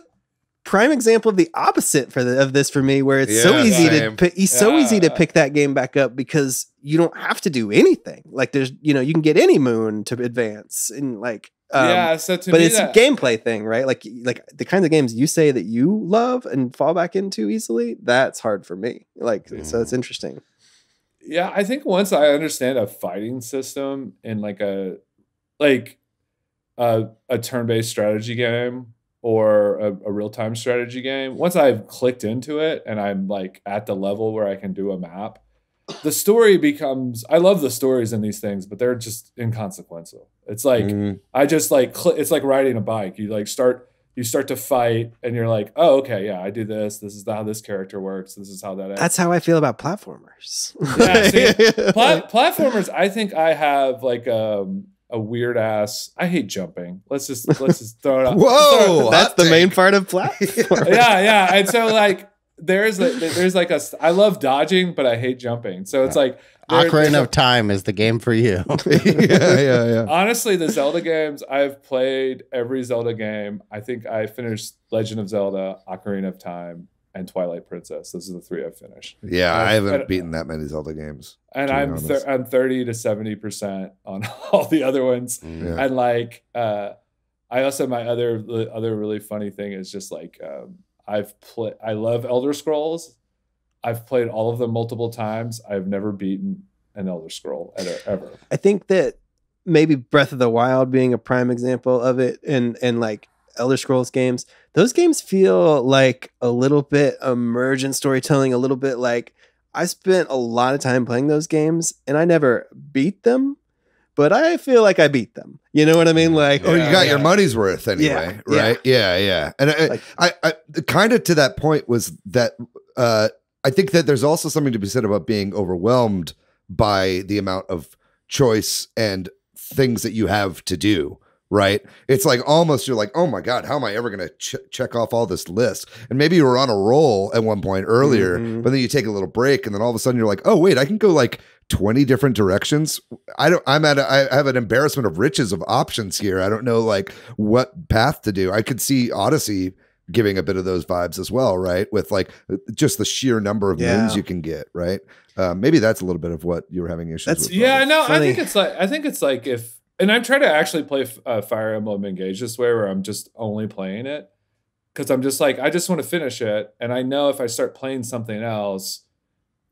prime example of the opposite of this for me, where it's so easy to pick that game back up because you don't have to do anything. Like there's, you can get any moon to advance and like, so but it's a gameplay thing, right? Like the kinds of games you say that you love and fall back into easily, that's hard for me. Like, so it's interesting. Yeah. I think once I understand a fighting system in like a turn-based strategy game, or a real-time strategy game, once I've clicked into it and I'm like at the level where I can do a map, the story becomes, I love the stories in these things, but they're just inconsequential. It's like, I just like, it's like riding a bike. You start to fight and you're like, oh, okay, yeah, I do this. This is how this character works. This is how that ends. That's how I feel about platformers. Platformers, I think I have like, a weird ass. I hate jumping. Let's just throw it out. Whoa, that's the main part of platform. yeah. And so like there's like I love dodging, but I hate jumping. So it's like Ocarina of Time is the game for you. yeah. Honestly, the Zelda games, I've played every Zelda game. I think I finished Legend of Zelda, Ocarina of Time, and Twilight Princess. Those are the three I've finished. Yeah, I haven't beaten that many Zelda games. And I'm 30 to 70% on all the other ones. Yeah. And like I also, my other really funny thing is just like I love Elder Scrolls. I've played all of them multiple times. I've never beaten an Elder Scroll ever. I think that maybe Breath of the Wild being a prime example of it, and like Elder Scrolls games, those games feel like a little bit emergent storytelling, a little bit like I spent a lot of time playing those games and I never beat them, but I feel like I beat them. You know what I mean? Like, you got your money's worth anyway, right? Yeah. And I kind of to that point was that I think that there's also something to be said about being overwhelmed by the amount of choice and things that you have to do. Right. It's like almost you're like, oh, my God, how am I ever going to check off all this list? And maybe you were on a roll at one point earlier, but then you take a little break and then all of a sudden you're like, oh, wait, I can go like 20 different directions. I have an embarrassment of riches of options here. I don't know like what path to do. I could see Odyssey giving a bit of those vibes as well. Right. With like just the sheer number of moons you can get. Right. Maybe that's a little bit of what you were having issues with. Yeah, no, I think it's like if. And I'm trying to actually play Fire Emblem Engage this way, where I'm just only playing it because I'm just like, I just want to finish it. And I know if I start playing something else,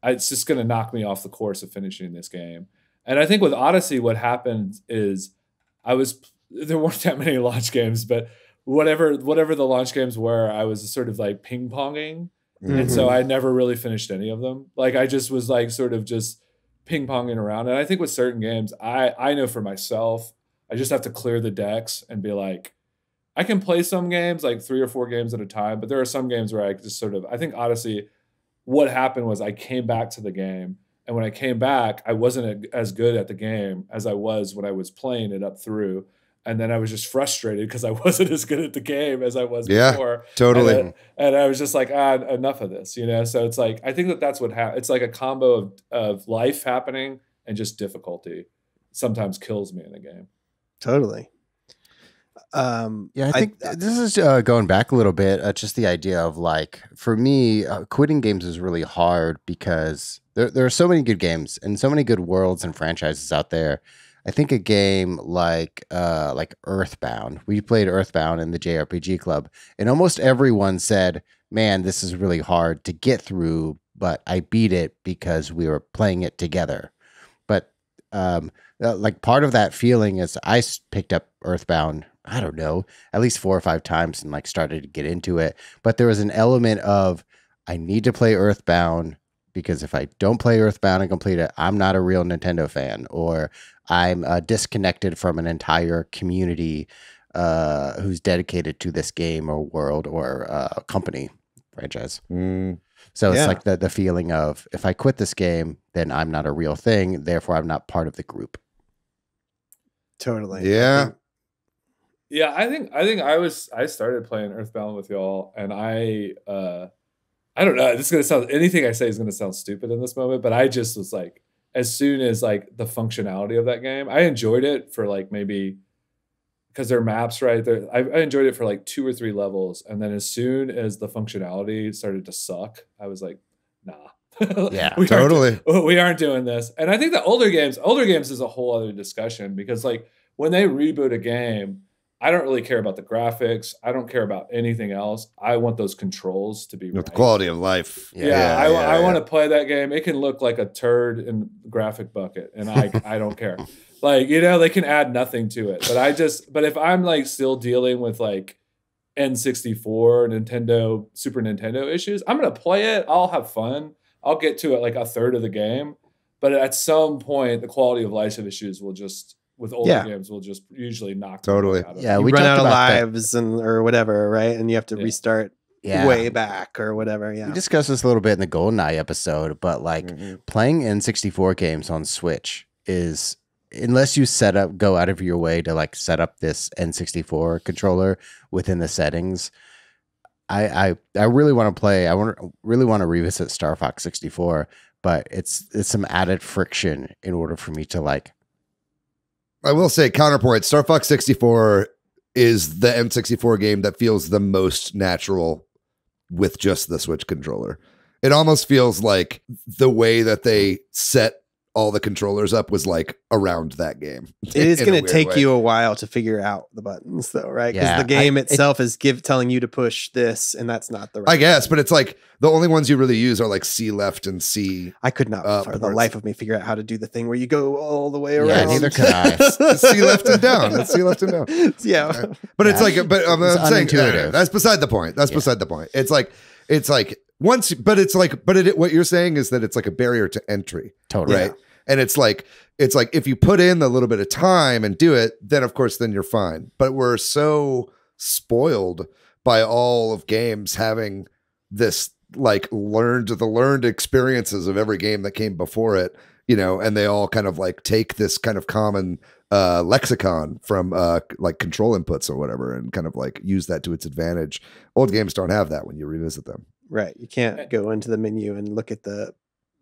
it's just going to knock me off the course of finishing this game. And I think with Odyssey, what happened is there weren't that many launch games, but whatever the launch games were, I was sort of like ping-ponging. And so I never really finished any of them. Like I just was like sort of just ping-ponging around. And I think with certain games, I know for myself, I just have to clear the decks and be like, I can play some games like 3 or 4 games at a time, but there are some games where I just sort of, I think Odyssey, what happened was I came back to the game. And when I came back, I wasn't as good at the game as I was when I was playing it up through. And then I was just frustrated because I wasn't as good at the game as I was before. Totally. And I was just like, enough of this, you know? So it's like, I think that's what happened. It's like a combo of life happening and just difficulty sometimes kills me in the game. Totally. Yeah, I think this is going back a little bit. Just the idea of like, for me, quitting games is really hard because there are so many good games and so many good worlds and franchises out there. I think a game like Earthbound, we played Earthbound in the JRPG club, and almost everyone said, "Man, this is really hard to get through," but I beat it because we were playing it together. But like part of that feeling is I picked up Earthbound, I don't know, at least 4 or 5 times and like started to get into it. But there was an element of I need to play Earthbound because if I don't play Earthbound and complete it, I'm not a real Nintendo fan, or I'm disconnected from an entire community who's dedicated to this game or world or company franchise. So it's like the feeling of if I quit this game, then I'm not a real thing. Therefore, I'm not part of the group. Totally. Yeah. Yeah, I think I started playing Earthbound with y'all, and I don't know. This is gonna sound, anything I say is gonna sound stupid in this moment, but I just was like, as soon as like the functionality of that game, I enjoyed it for like maybe because their maps right there. I enjoyed it for like 2 or 3 levels, and then as soon as the functionality started to suck, I was like, nah. Yeah, We aren't doing this. And I think that older games is a whole other discussion because like when they reboot a game, I don't really care about the graphics. I don't care about anything else. I want those controls to be With right. the quality of life. I want to play that game. It can look like a turd in graphic bucket, and I don't care. Like, you know, they can add nothing to it. But if I'm like still dealing with like N64, Nintendo, Super Nintendo issues, I'm gonna play it. I'll have fun. I'll get to it like a third of the game. But at some point, the quality of life issues will just, with older games, will just usually knock Totally. out of Yeah, we run out of lives or whatever, right? And you have to restart way back or whatever. Yeah, we discussed this a little bit in the GoldenEye episode, but like playing N64 games on Switch is, unless you go out of your way to like set up this N64 controller within the settings. I really want to play. Really want to revisit Star Fox 64, but it's some added friction in order for me to like. I will say counterpoint. Star Fox 64 is the N64 game that feels the most natural with just the Switch controller. It almost feels like the way that they set all the controllers up was like around that game. It is going to take you a while to figure out the buttons though, right? Because the game itself is telling you to push this, and that's not the right I guess, but it's like the only ones you really use are like C left and C. I could not for the life of me figure out how to do the thing where you go all the way around. Yeah, neither could I. C left and down. That's C left and down. Yeah. But it's like, but I'm saying that's beside the point. That's beside the point. It's like once, but it's like, what you're saying is that it's like a barrier to entry. Totally. Right. And it's like if you put in a little bit of time and do it, then of course, then you're fine. But we're so spoiled by all of games having this like learned experiences of every game that came before it, you know, and they all kind of like take this kind of common lexicon from like control inputs or whatever and kind of like use that to its advantage. Old games don't have that when you revisit them. Right. You can't go into the menu and look at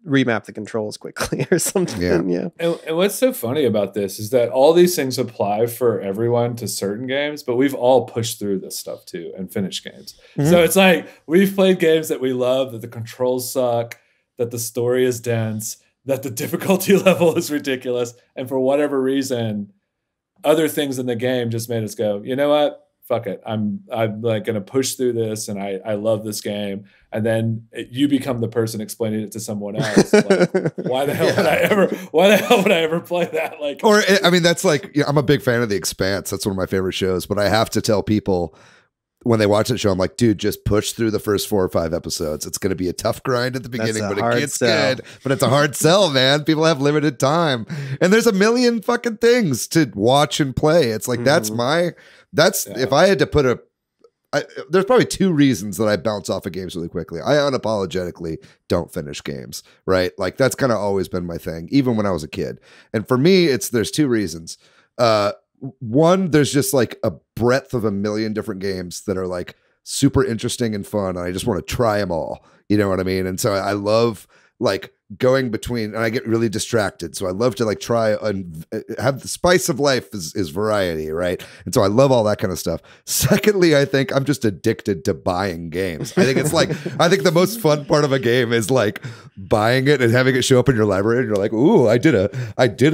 remap the controls quickly or something. Yeah. And what's so funny about this is that all these things apply for everyone to certain games, but we've all pushed through this stuff too and finished games. So it's like we've played games that we love, that the controls suck, that the story is dense, that the difficulty level is ridiculous, and for whatever reason, other things in the game just made us go, you know what? Fuck it. I'm like going to push through this, and I love this game. And then you become the person explaining it to someone else. Like, why the hell would I ever play that? Like, or I mean, that's like, I'm a big fan of The Expanse. That's one of my favorite shows, but I have to tell people when they watch that show, I'm like, dude, just push through the first 4 or 5 episodes. It's going to be a tough grind at the beginning, but it gets good. But it's a hard sell, man. People have limited time, and there's a million fucking things to watch and play. It's like if I had to put there's probably 2 reasons that I bounce off of games really quickly. I unapologetically don't finish games, right? Like that's kind of always been my thing, even when I was a kid. And for me, there's 2 reasons. One, there's just like a breadth of a million different games that are like super interesting and fun, and I just want to try them all. You know what I mean? And so I love like going between, and I get really distracted. So I love to like try and have the spice of life is variety, right? And so I love all that kind of stuff. Secondly, I think I'm just addicted to buying games. I think it's like, I think the most fun part of a game is like buying it and having it show up in your library, and you're like, ooh, I did a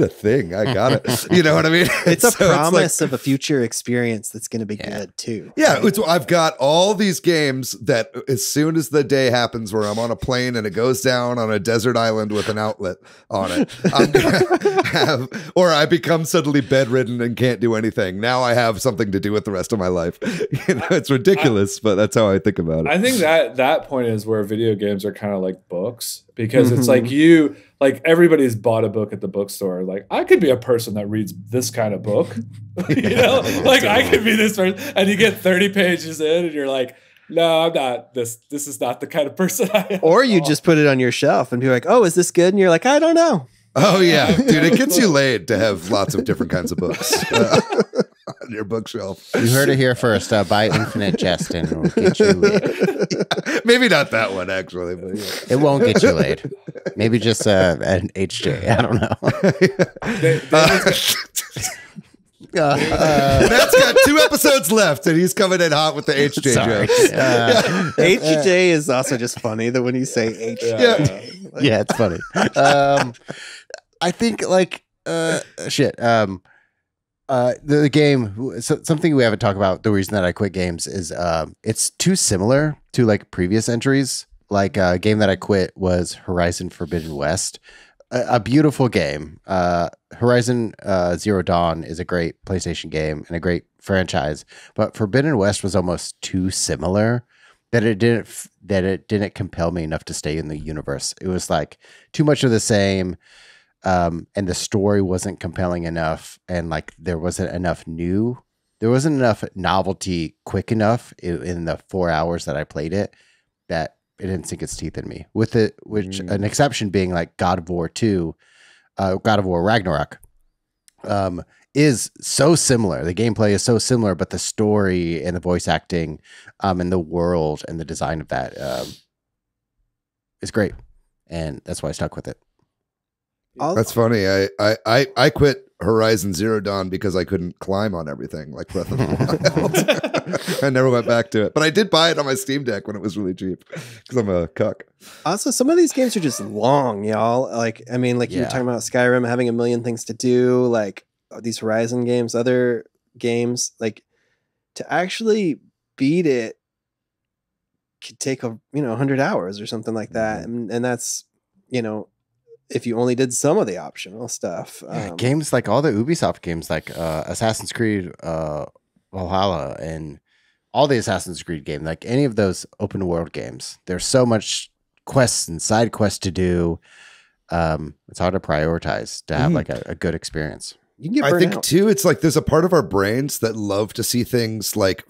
thing. I got it. You know what I mean? It's a promise of a future experience that's going to be good too. Yeah. Right? I've got all these games that as soon as the day happens where I'm on a plane and it goes down on a desert island with an outlet on it, I'm gonna have, or I become suddenly bedridden and can't do anything. Now I have something to do with the rest of my life. You know, it's ridiculous, but that's how I think about it. I think that point is where video games are kind of like books, because it's like everybody's bought a book at the bookstore. Like I could be a person that reads this kind of book, you know, like I could be this person, and you get 30 pages in and you're like, no, I'm not this. This is not the kind of person I am. Or you just put it on your shelf and be like, oh, is this good? And you're like, I don't know. Oh, yeah. Dude, it gets you laid to have lots of different kinds of books on your bookshelf. You heard it here first. Buy Infinite Jest and it'll get you laid. Yeah, maybe not that one, actually. But yeah. It won't get you laid. Maybe just an HJ. I don't know. Matt's got 2 episodes left, and he's coming in hot with the HJ jokes. HJ is also just funny that when you say HJ. Yeah, it's funny. I think like the game. Something we haven't talked about. The reason that I quit games is it's too similar to like previous entries. Like a game that I quit was Horizon Forbidden West. A beautiful game. Horizon Zero Dawn is a great PlayStation game and a great franchise, but Forbidden West was almost too similar that it didn't compel me enough to stay in the universe. It was like too much of the same, and the story wasn't compelling enough, and like there wasn't enough novelty quick enough in the 4 hours that I played it that it didn't sink its teeth in me. With it, which an exception being like God of War 2, God of War Ragnarok, is so similar. The gameplay is so similar, but the story and the voice acting, and the world and the design of that is great, and that's why I stuck with it. That's funny. I quit Horizon Zero Dawn because I couldn't climb on everything like Breath of the Wild. I never went back to it, but I did buy it on my Steam Deck when it was really cheap because I'm a cuck. Also, some of these games are just long, y'all. Like, I mean, like you were talking about Skyrim having a million things to do, like these Horizon games, other games, like to actually beat it could take 100 hours or something like that, and that's if you only did some of the optional stuff. Games like all the Ubisoft games, like Assassin's Creed Valhalla, and all the Assassin's Creed games, like any of those open world games, there's so much quests and side quests to do. It's hard to prioritize to have like a good experience. You can get burnt I think out. too, it's like there's a part of our brains that love to see things like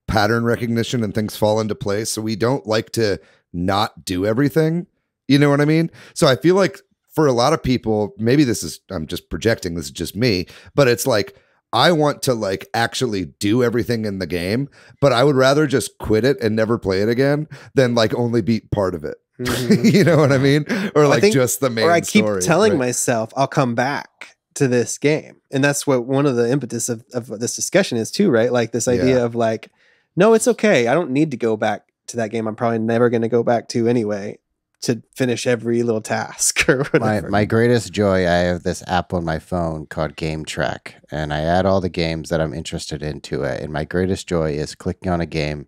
pattern recognition and things fall into place. So we don't like to not do everything. You know what I mean? So I feel like for a lot of people, maybe I'm just projecting, this is just me, but it's like, I want to like actually do everything in the game, but I would rather just quit it and never play it again than like only beat part of it. You know what I mean? Or like just the main story. Or I keep telling myself I'll come back to this game. And that's what one of the impetus of this discussion is too, right? Like this idea of like, no, it's okay. I don't need to go back to that game. I'm probably never going to go back to anyway, to finish every little task or whatever. My greatest joy, I have this app on my phone called Game Track, and I add all the games that I'm interested in to it. And my greatest joy is clicking on a game,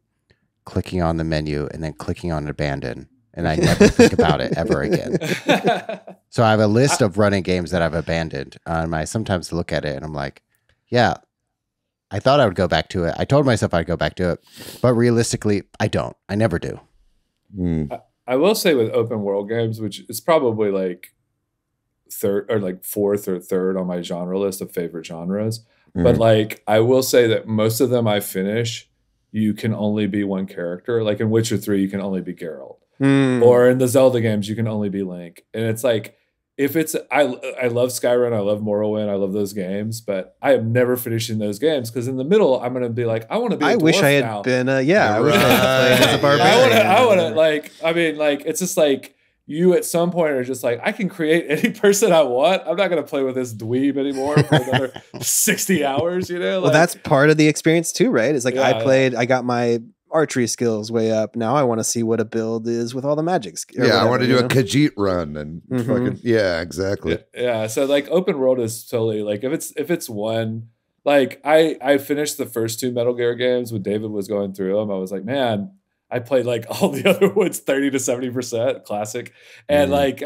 clicking on the menu, and then clicking on abandon. And I never think about it ever again. So I have a list of running games that I've abandoned. And I sometimes look at it and I'm like, yeah, I thought I would go back to it. I told myself I'd go back to it, but realistically, I don't. I never do. I will say with open world games, which is probably like third or like fourth or third on my genre list of favorite genres. But like, I will say that most of them I finish, you can only be one character. Like in Witcher 3, you can only be Geralt. Or in the Zelda games, you can only be Link. And it's like, if it's, I love Skyrim, I love Morrowind, I love those games, but I am never finishing those games because in the middle, I'm going to be like, I want to be a dwarf wish I had now. been, I wish I had played as a barbarian. I want to, like, I mean, like, it's just like, you at some point are just like, I can create any person I want. I'm not going to play with this dweeb anymore for another 60 hours, you know? Like, well, that's part of the experience too, right? It's like I got my archery skills way up. Now I want to see what a build is with all the magic. I want to do a Khajiit run and fucking, exactly. Yeah. So like open world is totally like, if it's one, like I finished the first 2 Metal Gear games when David was going through them. I was like, man, I played like all the other ones 30 to 70% classic. And like,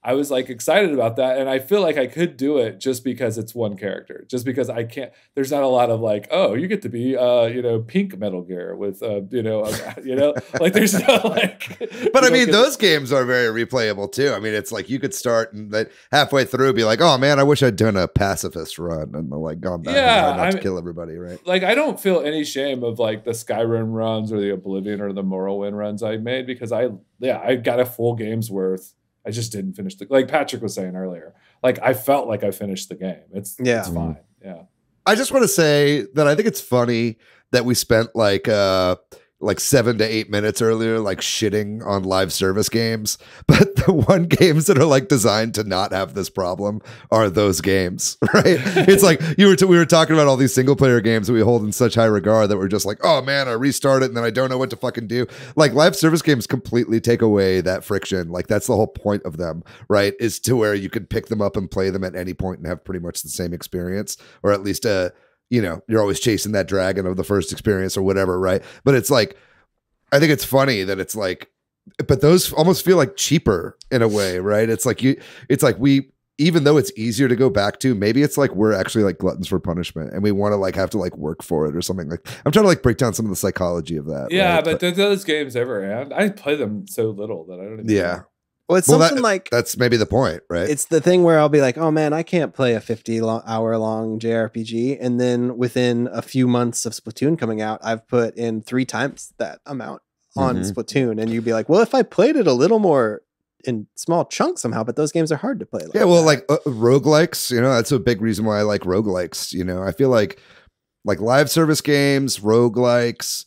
I was like excited about that. And I feel like I could do it just because it's one character, just because I can't, there's not a lot of like, oh, you get to be, pink Metal Gear with, like there's no like, but I mean, those games are very replayable too. I mean, it's like you could start and then halfway through be like, oh man, I wish I'd done a pacifist run and like gone back and tried not to kill everybody. Right. Like, I don't feel any shame of like the Skyrim runs or the Oblivion or the Morrowind runs I made because I got a full game's worth. I just didn't finish like Patrick was saying earlier. Like I felt like I finished the game. It's fine. Yeah. I just want to say that I think it's funny that we spent like 7 to 8 minutes earlier, like shitting on live service games. But the one games that are like designed to not have this problem are those games, right? It's like we were talking about all these single player games that we hold in such high regard that we're just like, oh man, I restart it and then I don't know what to fucking do. Like live service games completely take away that friction. Like that's the whole point of them, right? Is to where you can pick them up and play them at any point and have pretty much the same experience, or at least you're always chasing that dragon of the first experience or whatever, right? But it's like, I think it's funny that it's like, but those almost feel like cheaper in a way, right? It's like even though it's easier to go back to, maybe it's like we're actually like gluttons for punishment and we want to like have to like work for it or something. Like I'm trying to like break down some of the psychology of that. Yeah, right? but do those games ever end? I play them so little that I don't even know. Well, it's something like that's maybe the point, right? It's the thing where I'll be like, oh man, I can't play a 50-hour long JRPG. And then within a few months of Splatoon coming out, I've put in 3 times that amount on Splatoon. And you'd be like, well, if I played it a little more in small chunks somehow, but those games are hard to play. Like roguelikes, that's a big reason why I like roguelikes. I feel like live service games, roguelikes,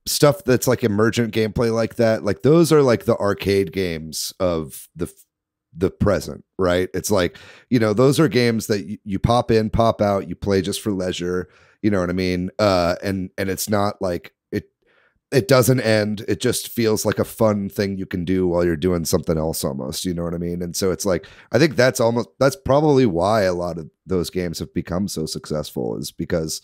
stuff that's like emergent gameplay like that, like those are like the arcade games of the present, right? It's like, those are games that you pop in, pop out, you play just for leisure, you know what I mean? And it's not like it doesn't end. It just feels like a fun thing you can do while you're doing something else almost, you know what I mean? And so it's like, I think that's probably why a lot of those games have become so successful, is because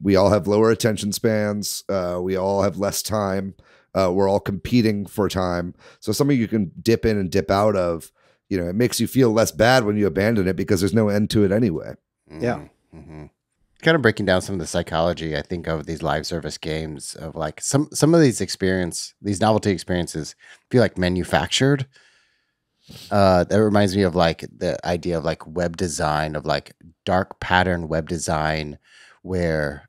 we all have lower attention spans. We all have less time. We're all competing for time. So something you can dip in and dip out of, it makes you feel less bad when you abandon it because there's no end to it anyway. Yeah. Mm-hmm. Kind of breaking down some of the psychology, I think, of these live service games, of like some of these novelty experiences feel like manufactured. That reminds me of like the idea of like web design, of like dark pattern web design, where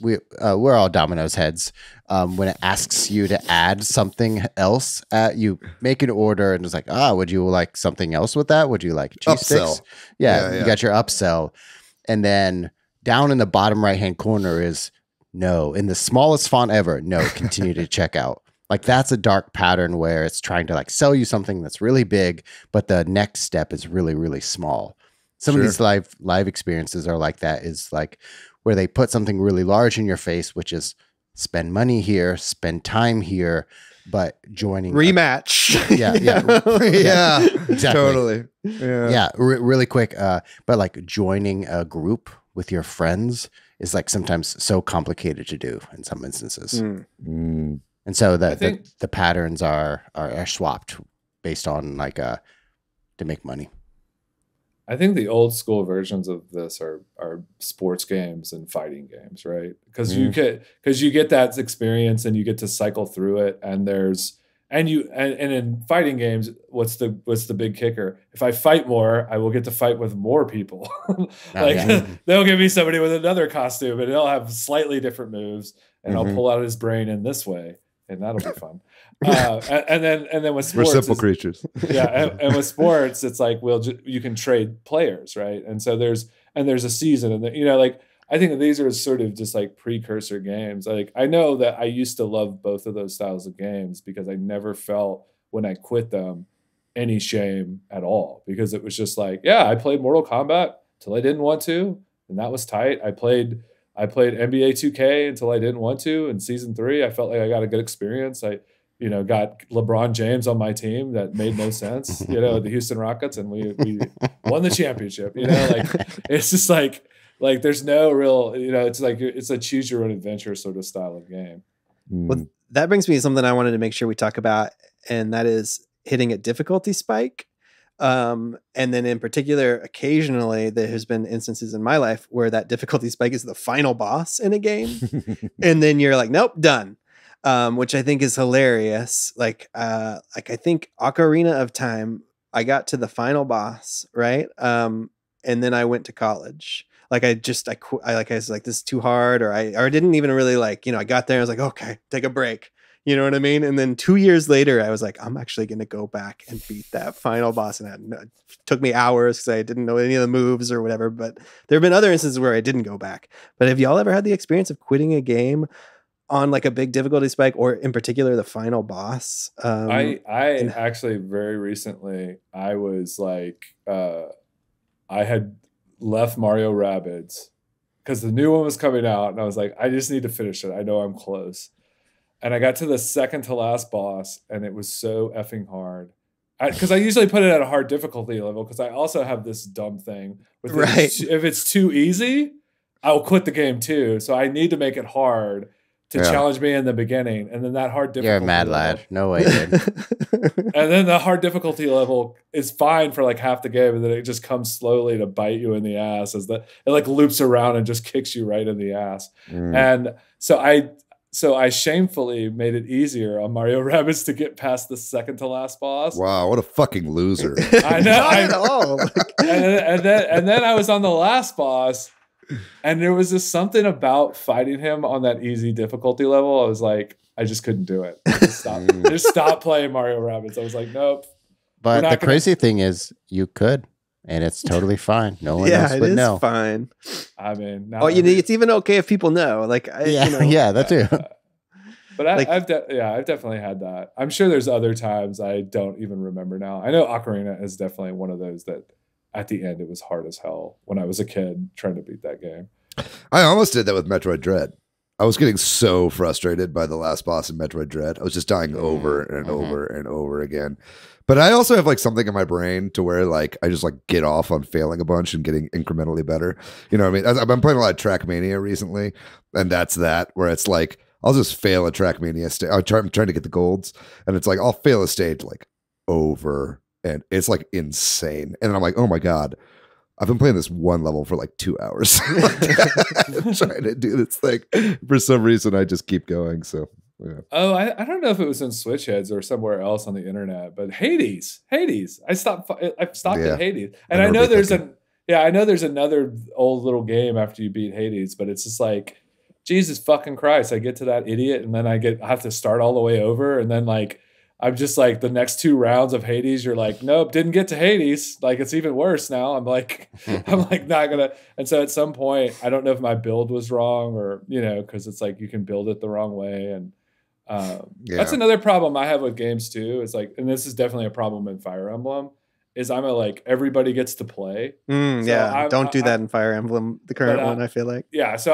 we're all Domino's heads. When it asks you to add something else, you make an order and it's like, would you like something else with that? Would you like cheese sticks? Yeah, you got your upsell. And then down in the bottom right-hand corner is no, in the smallest font ever, no, continue to check out. Like that's a dark pattern where it's trying to like sell you something that's really big, but the next step is really, really small. Some of these live experiences are like that, is like where they put something really large in your face, which is spend money here, spend time here, but joining rematch. Yeah, exactly. Totally. Yeah. Really quick. But like joining a group with your friends is like sometimes so complicated to do in some instances. And so the patterns are swapped based on like to make money. I think the old school versions of this are sports games and fighting games, right? Because you get that experience and you get to cycle through it, and and in fighting games, what's the big kicker? If I fight more, I will get to fight with more people. They'll give me somebody with another costume, and they'll have slightly different moves, and I'll pull out his brain in this way, and that'll be fun. And then with sports, we're simple creatures. Yeah, and with sports, it's like you can trade players, right? And so there's a season, and like I think that these are sort of just like precursor games. Like I know that I used to love both of those styles of games because I never felt when I quit them any shame at all, because it was just like, yeah, I played Mortal Kombat till I didn't want to, and that was tight. I played NBA 2K until I didn't want to. In season 3, I felt like I got a good experience. I got LeBron James on my team that made no sense, the Houston Rockets, and we won the championship. Like it's just like there's no real, it's like it's a choose your own adventure sort of style of game. Well, that brings me to something I wanted to make sure we talk about, and that is hitting a difficulty spike. And then in particular, occasionally there has been instances in my life where that difficulty spike is the final boss in a game. And then you're like, nope, done. Which I think is hilarious. Like I think Ocarina of Time, I got to the final boss, right? And then I went to college. Like I was like, this is too hard, or I didn't even really I got there. I was like, okay, take a break. You know what I mean? And then 2 years later, I was like, I'm actually going to go back and beat that final boss. And it took me hours because I didn't know any of the moves or whatever. But there have been other instances where I didn't go back. But have y'all ever had the experience of quitting a game on like a big difficulty spike, or in particular the final boss? I actually very recently, I was like, I had left Mario Rabbids because the new one was coming out, and I was like, I just need to finish it. I know I'm close. And I got to the second to last boss, and it was so effing hard. Because I usually put it at a hard difficulty level, because I also have this dumb thing with if it's too easy, I'll quit the game too. So I need to make it hard to challenge me in the beginning, and then that hard difficulty. You're a mad lad. No way, dude. And then the hard difficulty level is fine for like half the game, and then it just comes slowly to bite you in the ass as it like loops around and just kicks you right in the ass. And so I shamefully made it easier on Mario Rabbids to get past the second to last boss. Wow, what a fucking loser! I know. Not at all. and then I was on the last boss. And there was just something about fighting him on that easy difficulty level. I was like, I just couldn't do it. Just stop playing Mario Rabbids. I was like, nope. But the crazy thing is, you could, and it's totally fine. No one else would know. It is fine. I mean, it's even okay if people know. Like, that too. But I've definitely had that. I'm sure there's other times I don't even remember now. I know Ocarina is definitely one of those that. At the end, it was hard as hell when I was a kid trying to beat that game. I almost did that with Metroid Dread. I was getting so frustrated by the last boss in Metroid Dread. I was just dying over and over and over again. But I also have like something in my brain to where like I just like get off on failing a bunch and getting incrementally better. You know what I mean? I've been playing a lot of Trackmania recently, and that's that where it's like I'll just fail a Trackmania stage. I'm trying to get the golds, and it's like I'll fail a stage like over. And it's like insane. And then I'm like, oh my God, I've been playing this one level for like 2 hours. Trying to do this thing. For some reason, I just keep going. So, yeah. Oh, I don't know if it was in Switch Headz or somewhere else on the internet, but Hades. I stopped at Hades. And I know there's another old little game after you beat Hades, but it's just like, Jesus fucking Christ. I get to that idiot, and then I have to start all the way over. And then like, I'm just like the next 2 rounds of Hades, you're like, nope, didn't get to Hades. Like it's even worse now. I'm like not gonna. And so at some point, I don't know if my build was wrong or, because it's like you can build it the wrong way. And that's another problem I have with games too. Is like, and this is definitely a problem in Fire Emblem, is I'm everybody gets to play. Don't do that in Fire Emblem, the current one, I feel like. Yeah. So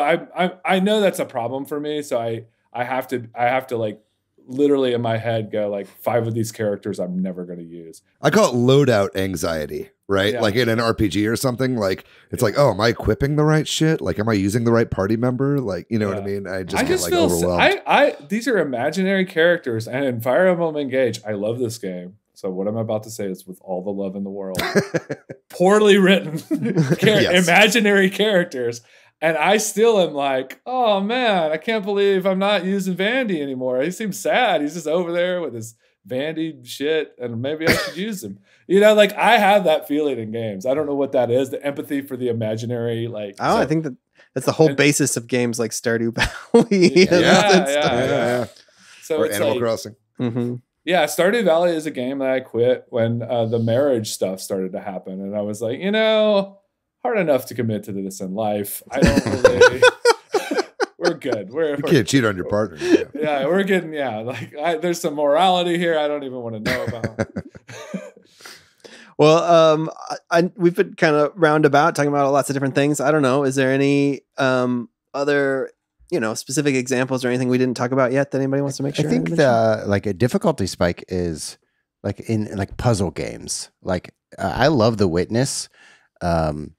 I know that's a problem for me. So I have to like, literally in my head go like 5 of these characters I'm never going to use. I call it loadout anxiety, right? Yeah. Like in an RPG or something, like it's like, oh, am I equipping the right shit? Like, am I using the right party member? Like, you know what I mean? I just get like overwhelmed. These are imaginary characters, and in Fire Emblem Engage, I love this game. So what I'm about to say is with all the love in the world. poorly written Yes. imaginary characters. And I still am like, oh man, I can't believe I'm not using Vandy anymore. He seems sad. He's just over there with his Vandy shit, and maybe I should use him. You know, like I have that feeling in games. I don't know what that is. The empathy for the imaginary, like. Oh, I think that's the whole basis of games like Stardew Valley. Yeah. So or it's Animal like, Crossing. Mm-hmm. yeah, Stardew Valley is a game that I quit when the marriage stuff started to happen, and I was like, hard enough to commit to this in life. I don't really. We're good. You can't cheat on your partner. Yeah, we're getting. Yeah, like there's some morality here I don't even want to know about. Well, we've been kind of roundabout talking about lots of different things. I don't know. Is there any other specific examples or anything we didn't talk about yet that anybody wants to make sure? I think a difficulty spike is like in like puzzle games. Like I love The Witness, and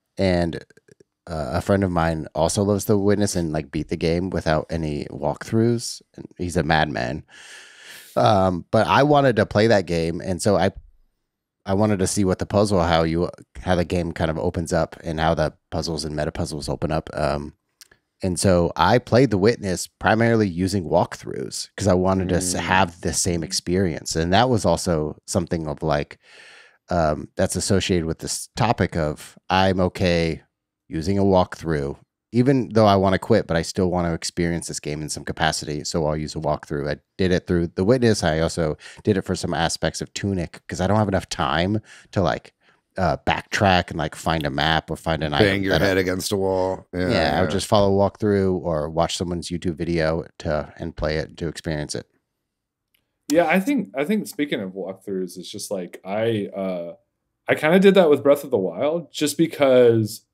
a friend of mine also loves The Witness and like beat the game without any walkthroughs. And he's a madman. But I wanted to play that game, and so I wanted to see what the puzzle, how the game kind of opens up, and how the puzzles and meta puzzles open up. And so I played The Witness primarily using walkthroughs because I wanted to have the same experience. And that was also something of like, that's associated with this topic of I'm okay using a walkthrough, even though I want to quit, but I still want to experience this game in some capacity. So I'll use a walkthrough. I did it through The Witness. I also did it for some aspects of Tunic because I don't have enough time to like backtrack and like find a map or find an item. Bang your head against a wall. Yeah, I would just follow a walkthrough or watch someone's YouTube video and play it to experience it. Yeah, I think speaking of walkthroughs, it's just like I kind of did that with Breath of the Wild just because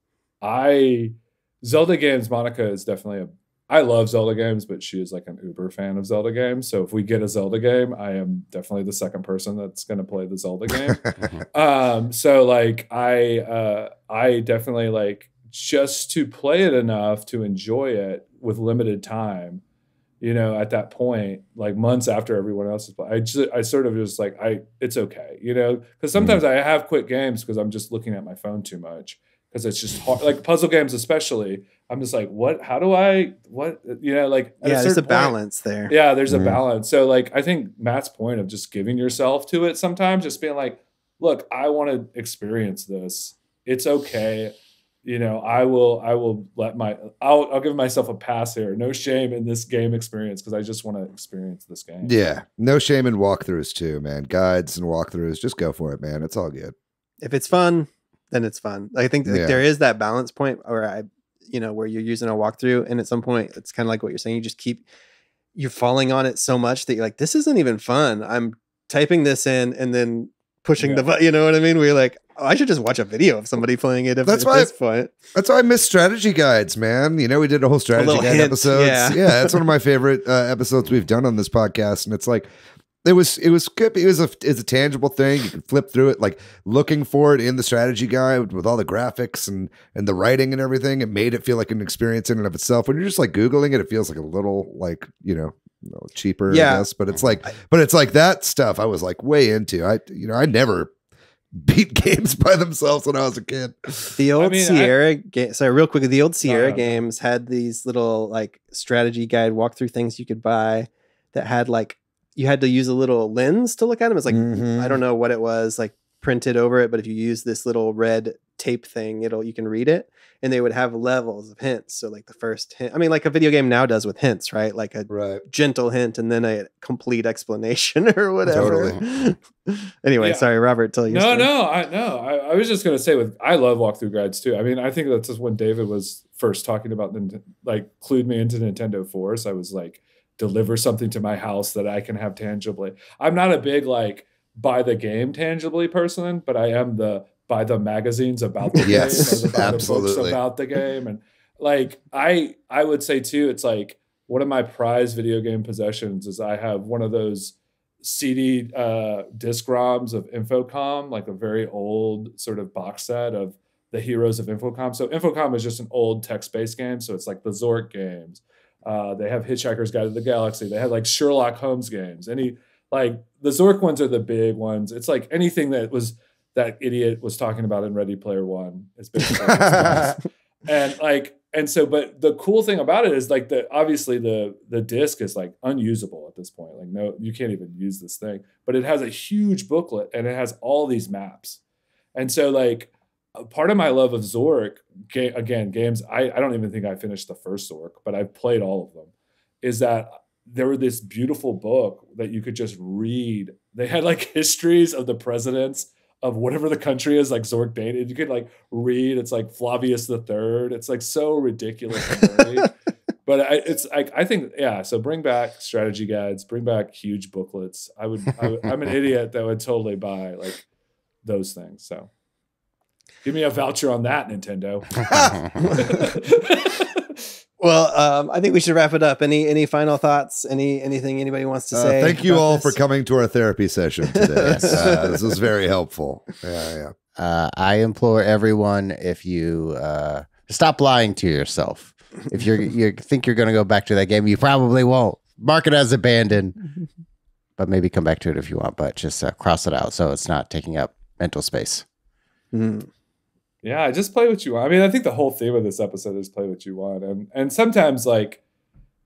Zelda games, Monica is definitely I love Zelda games, but she is like an uber fan of Zelda games. So if we get a Zelda game, I am definitely the second person that's going to play the Zelda game. So like I definitely like just to play it enough to enjoy it with limited time, at that point, like months after everyone else is playing, I sort of just like, it's okay, because sometimes I have quit games because I'm just looking at my phone too much. Because it's just hard, like puzzle games, especially. I'm just like, like, there's a balance there. Yeah, there's a balance. So, like, I think Matt's point of just giving yourself to it sometimes, just being like, look, I want to experience this. It's okay. I'll give myself a pass here. No shame in this game experience because I just want to experience this game. Yeah, no shame in walkthroughs too, man. Guides and walkthroughs, just go for it, man. It's all good. If it's fun, then it's fun. I think there is that balance point where where you're using a walkthrough, and at some point it's kind of like what you're saying. You're falling on it so much that you're like, this isn't even fun. I'm typing this in and then pushing the button. You know what I mean? We're like, oh, I should just watch a video of somebody playing it. At this point, that's why I miss strategy guides, man. We did a whole strategy guide episode. Yeah, it's one of my favorite episodes we've done on this podcast, and it's like. It was good. It was a tangible thing. You can flip through it, like looking for it in the strategy guide with all the graphics and the writing and everything. It made it feel like an experience in and of itself. When you're just like Googling it, it feels like a little like, cheaper, I guess. But it's like that stuff I was like way into. I never beat games by themselves when I was a kid. The old Sierra game. Sorry, real quick. The old Sierra games had these little like strategy guide walkthrough things you could buy that had like, you had to use a little lens to look at them. It's like, I don't know what it was, like printed over it, but if you use this little red tape thing, you can read it, and they would have levels of hints. So like the first hint, like a video game now does with hints, right? Like a gentle hint and then a complete explanation or whatever. Totally. Anyway, sorry, Robert, tell you. No, I was just going to say I love walkthrough guides too. I think that's just when David was first talking about like clued me into Nintendo Force. I was like, deliver something to my house that I can have tangibly. I'm not a big like buy the game tangibly person, but I am buy the magazines about the game, or buy the books about the game. And like I would say too, it's like one of my prized video game possessions is I have one of those CD disc ROMs of Infocom, like a very old sort of box set of the heroes of Infocom. So Infocom is just an old text-based game. So it's like the Zork games. They have Hitchhiker's Guide to the Galaxy. They have like Sherlock Holmes games. The Zork ones are the big ones. It's like anything that that idiot was talking about in Ready Player One. It's basically but the cool thing about it is like obviously the disc is like unusable at this point. Like no, you can't even use this thing, but it has a huge booklet and it has all these maps. And so like part of my love of Zork, games, I don't even think I finished the first Zork, but I've played all of them, is that there were this beautiful book that you could just read. They had like histories of the presidents of whatever the country is, like Zork dated. You could like read, it's like Flavius the Third. It's like so ridiculous. But I think, yeah. So bring back strategy guides, bring back huge booklets. I'm an idiot that would totally buy like those things. So give me a voucher on that, Nintendo. Well, I think we should wrap it up. Any final thoughts? Anything anybody wants to say? Thank you all for coming to our therapy session today. This was very helpful. Yeah. I implore everyone, if you stop lying to yourself. If you think you're going to go back to that game, you probably won't. Mark it as abandoned, but maybe come back to it if you want. But just cross it out so it's not taking up mental space. Mm. Yeah, just play what you want. I mean, I think the whole theme of this episode is play what you want. And sometimes, like,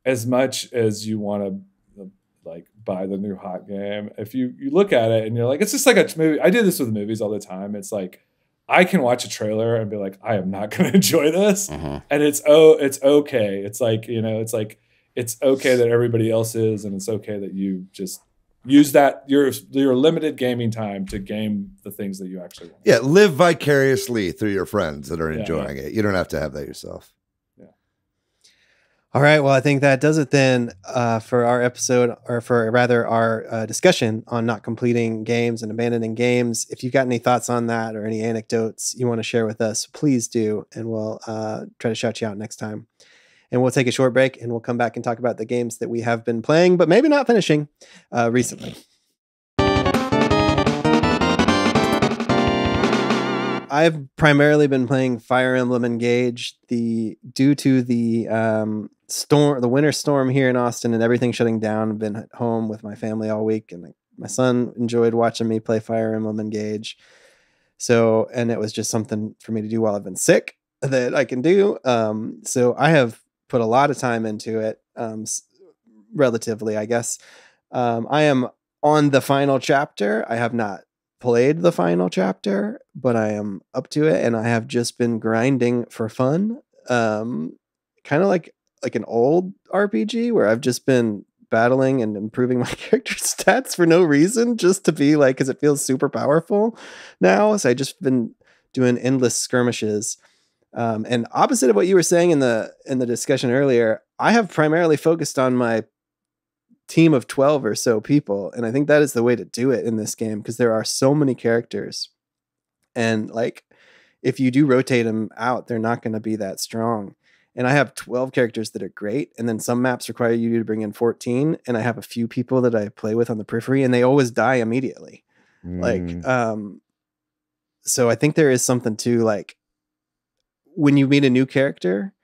as much as you want to, like, buy the new hot game, if you look at it and you're like, it's just like a movie. I do this with movies all the time. It's like, I can watch a trailer and be like, I am not going to enjoy this. Mm-hmm. And it's okay. It's like, it's okay that everybody else is, and it's okay that you just use that your limited gaming time to game the things that you actually want. Yeah, live vicariously through your friends that are enjoying it. You don't have to have that yourself. Yeah. All right. Well, I think that does it then for our episode, or for rather our discussion on not completing games and abandoning games. If you've got any thoughts on that or any anecdotes you want to share with us, please do, and we'll try to shout you out next time. And we'll take a short break and we'll come back and talk about the games that we have been playing, but maybe not finishing recently. I've primarily been playing Fire Emblem Engage. Due to the winter storm here in Austin and everything shutting down, I've been at home with my family all week, and my son enjoyed watching me play Fire Emblem Engage. So, and it was just something for me to do while I've been sick that I can do. So I have put a lot of time into it, relatively, I guess. I am on the final chapter. I have not played the final chapter, but I am up to it, and I have just been grinding for fun. Kind of like an old RPG where I've just been battling and improving my character stats for no reason, just to be like, because it feels super powerful now. So I just been doing endless skirmishes. And opposite of what you were saying in the discussion earlier, I have primarily focused on my team of 12 or so people. And I think that is the way to do it in this game, because there are so many characters. And like, if you do rotate them out, they're not going to be that strong. And I have 12 characters that are great. And then some maps require you to bring in 14. And I have a few people that I play with on the periphery, and they always die immediately. So I think there is something to, like, when you meet a new character,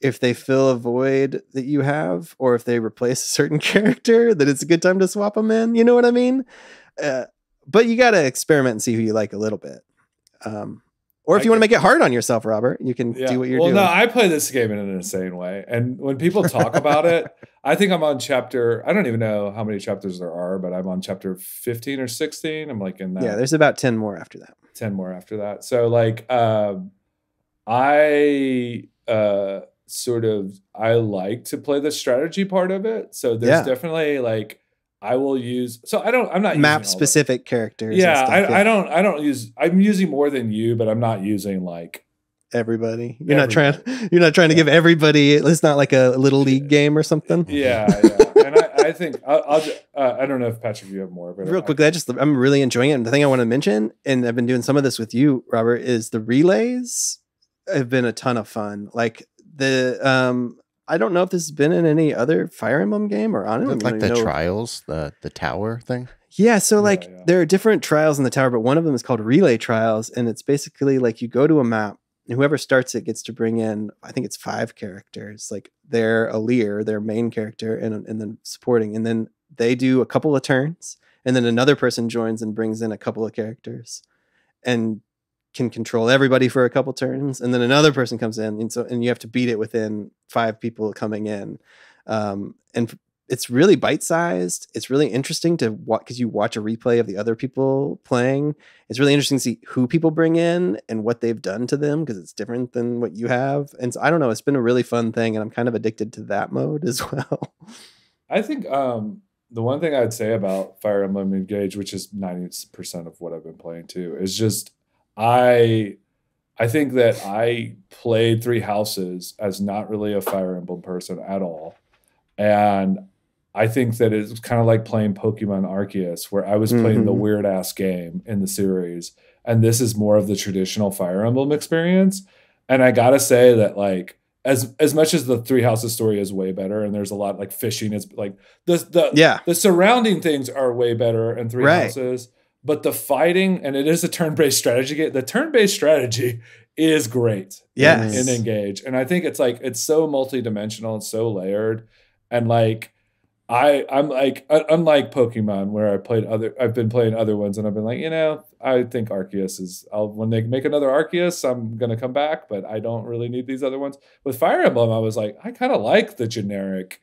if they fill a void that you have, or if they replace a certain character, that it's a good time to swap them in. You know what I mean? But you got to experiment and see who you like a little bit. Or if you want to make it hard on yourself, Robert, you can do what you're doing. Well, no, I play this game in an insane way. And when people talk about it, I think I'm on I don't even know how many chapters there are, but I'm on chapter 15 or 16. I'm like in that. Yeah, there's about 10 more after that. 10 more after that. So like, I like to play the strategy part of it. So there's definitely like, I will use, so I'm not map specific characters. Yeah, I'm using more than you, but I'm not using like everybody. You're not trying to give everybody, it's not like a little league game or something. Yeah. And I think I don't know if Patrick, you have more, but real quickly, I'm really enjoying it. And the thing I want to mention, and I've been doing some of this with you, Robert, is the relays have been a ton of fun. Like I don't know if this has been in any other Fire Emblem game, or I don't like the trials, the tower thing. Yeah, so there are different trials in the tower, but one of them is called Relay Trials, and it's basically like you go to a map, and whoever starts it gets to bring in, I think it's 5 characters, like their Alir, their main character, and then supporting, and then they do a couple of turns, and then another person joins and brings in a couple of characters, and can control everybody for a couple turns, and then another person comes in, and you have to beat it within 5 people coming in. And it's really bite-sized. It's really interesting to watch because you watch a replay of the other people playing. It's really interesting to see who people bring in and what they've done to them because it's different than what you have. And so I don't know. It's been a really fun thing, and I'm kind of addicted to that mode as well. I think the one thing I'd say about Fire Emblem Engage, which is 90% of what I've been playing too, is just I think that I played Three Houses as not really a Fire Emblem person at all. And I think that it's kind of like playing Pokemon Arceus, where I was playing the weird ass game in the series. And this is more of the traditional Fire Emblem experience. And I gotta say that, like, as much as the Three Houses story is way better, and there's a lot like fishing is like the surrounding things are way better in Three Houses, but the fighting, and it is a turn-based strategy game. The turn-based strategy is great in Engage. And I think it's like it's so multi-dimensional and so layered. And like I'm like, unlike Pokemon, where I've been playing other ones, and I've been like, I think Arceus is. when they make another Arceus, I'm gonna come back, but I don't really need these other ones. With Fire Emblem, I was like, I kind of like the generic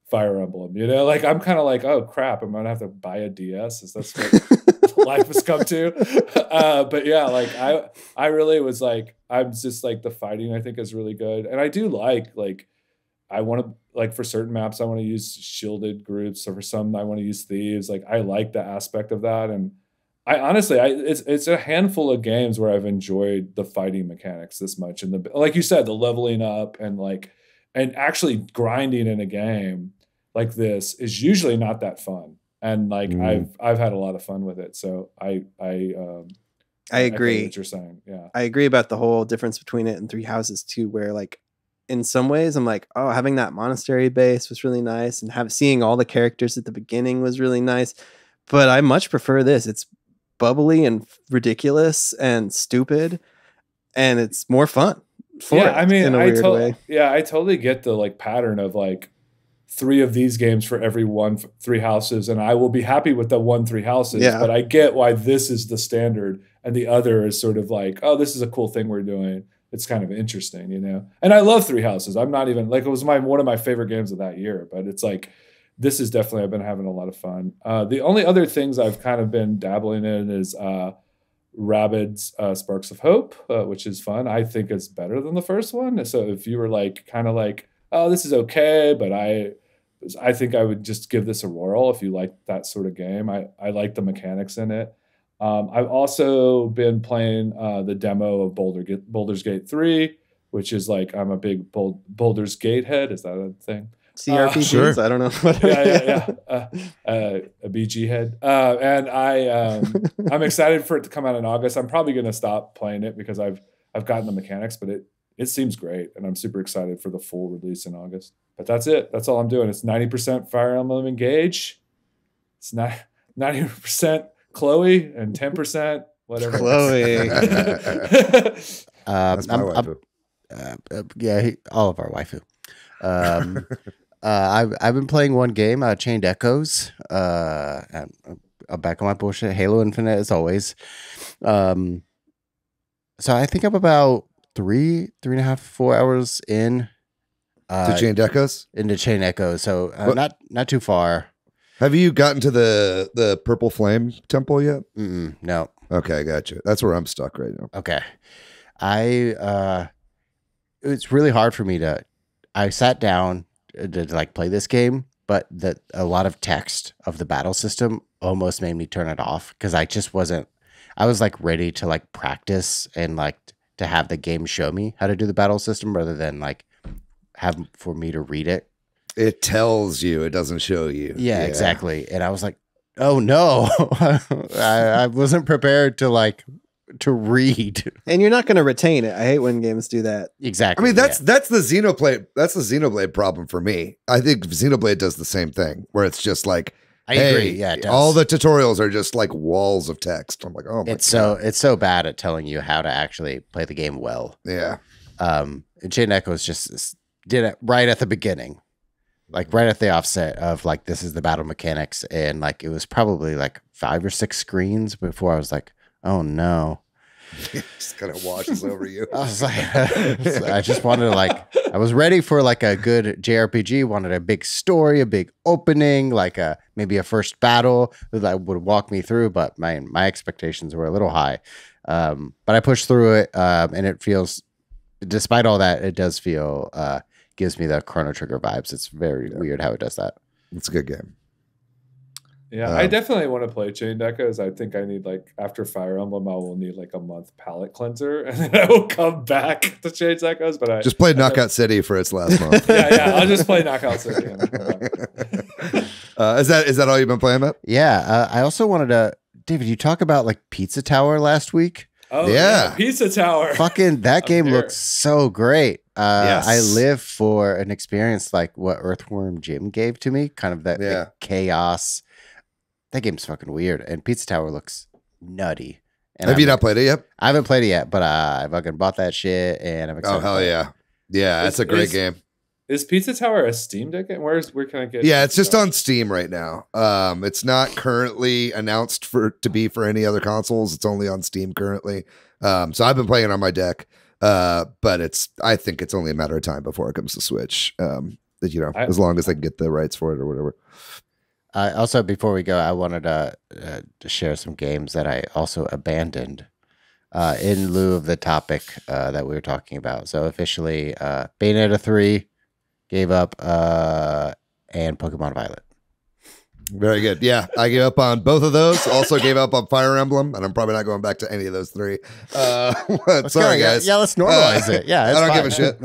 Fire Emblem, like I'm kind of like, oh crap, I'm gonna have to buy a DS. Is that what life has come to? But yeah, like I really was like, I'm just like the fighting I think is really good, and I do like I want to, like, for certain maps, I want to use shielded groups. So for some, I want to use thieves. Like, I like the aspect of that. And I honestly, it's a handful of games where I've enjoyed the fighting mechanics this much. And like you said, the leveling up and actually grinding in a game like this is usually not that fun. And like, I've had a lot of fun with it. So I agree. What you're saying. Yeah. I agree about the whole difference between it and Three Houses too, where like, in some ways I'm like, oh, having that monastery base was really nice, and seeing all the characters at the beginning was really nice, but I much prefer this. It's bubbly and ridiculous and stupid, and it's more fun I mean, in a weird way. Yeah, I totally get the like pattern of like 3 of these games for every Three Houses, and I will be happy with the 1 Three Houses, but I get why this is the standard and the other is sort of like, oh, this is a cool thing we're doing. It's kind of interesting, And I love Three Houses. I'm not even like, it was one of my favorite games of that year, but it's like, this is definitely, I've been having a lot of fun. The only other things I've kind of been dabbling in is Rabbids Sparks of Hope, which is fun. I think it's better than the first one. So if you were like, kind of like, oh, this is okay, but I think I would just give this a whirl if you like that sort of game. I like the mechanics in it. I've also been playing the demo of Baldur's Gate 3, which is like, I'm a big Baldur's Gate head. Is that a thing? CRPGs? Sure. I don't know. A BG head. And I'm excited for it to come out in August. I'm probably going to stop playing it because I've gotten the mechanics, but it seems great. And I'm super excited for the full release in August. But that's it. That's all I'm doing. It's 90% Fire Emblem Engage. It's not 90% Chloe and 10% whatever. Chloe. That's my waifu. All of our waifu. I've been playing one game, Chained Echoes. I'm back on my bullshit. Halo Infinite as always. So I think I'm about 3.5, 4 hours in. To Chained Echoes? Into Chained Echoes. So not too far. Have you gotten to the Purple Flame Temple yet? No. Okay, gotcha. That's where I'm stuck right now. Okay. It's really hard for me I sat down to like play this game, but a lot of text of the battle system almost made me turn it off because I was like ready to like practice and like to have the game show me how to do the battle system rather than like have for me to read it. It tells you, it doesn't show you. Yeah, exactly. And I was like, oh no, I wasn't prepared to read. And you're not going to retain it. I hate when games do that. Exactly. I mean, that's the Xenoblade problem for me. I think Xenoblade does the same thing where it's just like, I agree. Yeah, it does. All the tutorials are just like walls of text. I'm like, oh my God. It's so bad at telling you how to actually play the game well. Yeah. Chain Echoes just did it right at the beginning. Like right at the offset of like, this is the battle mechanics. And like, it was probably like 5 or 6 screens before I was like, oh no. Just kind of washes over you. I was like, I just wanted to I was ready for like a good JRPG, wanted a big story, a big opening, like maybe a first battle that would walk me through, but my expectations were a little high. But I pushed through it, and it feels, despite all that, it does feel, gives me the Chrono Trigger vibes. It's very weird how it does that. It's a good game. Yeah, I definitely want to play Chained Echoes. I think I need after Fire Emblem, I will need a month palate cleanser, and then I will come back to Chained Echoes. But I just played Knockout City for its last month. yeah, I'll just play Knockout City. Is that all you've been playing, Matt? Yeah, I also wanted to, David, you talk about Pizza Tower last week. Oh yeah, Pizza Tower. Fucking that game looks so great. Yes. I live for an experience like what Earthworm Jim gave to me, kind of that chaos. That game's fucking weird, and Pizza Tower looks nutty. And Have you not played it yet? I haven't played it yet, but I fucking bought that shit, and I'm excited. Oh hell yeah, yeah! That's a great game. Is Pizza Tower a Steam Deck game? Where can I get? Yeah, it's just on Steam right now. It's not currently announced to be for any other consoles. It's only on Steam currently. So I've been playing it on my deck, but I think it's only a matter of time before it comes to Switch. As long as they can get the rights for it or whatever. Also, before we go, I wanted to share some games that I also abandoned in lieu of the topic that we were talking about. So officially, Bayonetta 3 gave up, and Pokemon Violet. Very good. Yeah, I gave up on both of those. Also gave up on Fire Emblem, and I'm probably not going back to any of those three. Sorry, guys. Yeah, let's normalize it. Yeah, I don't give a shit.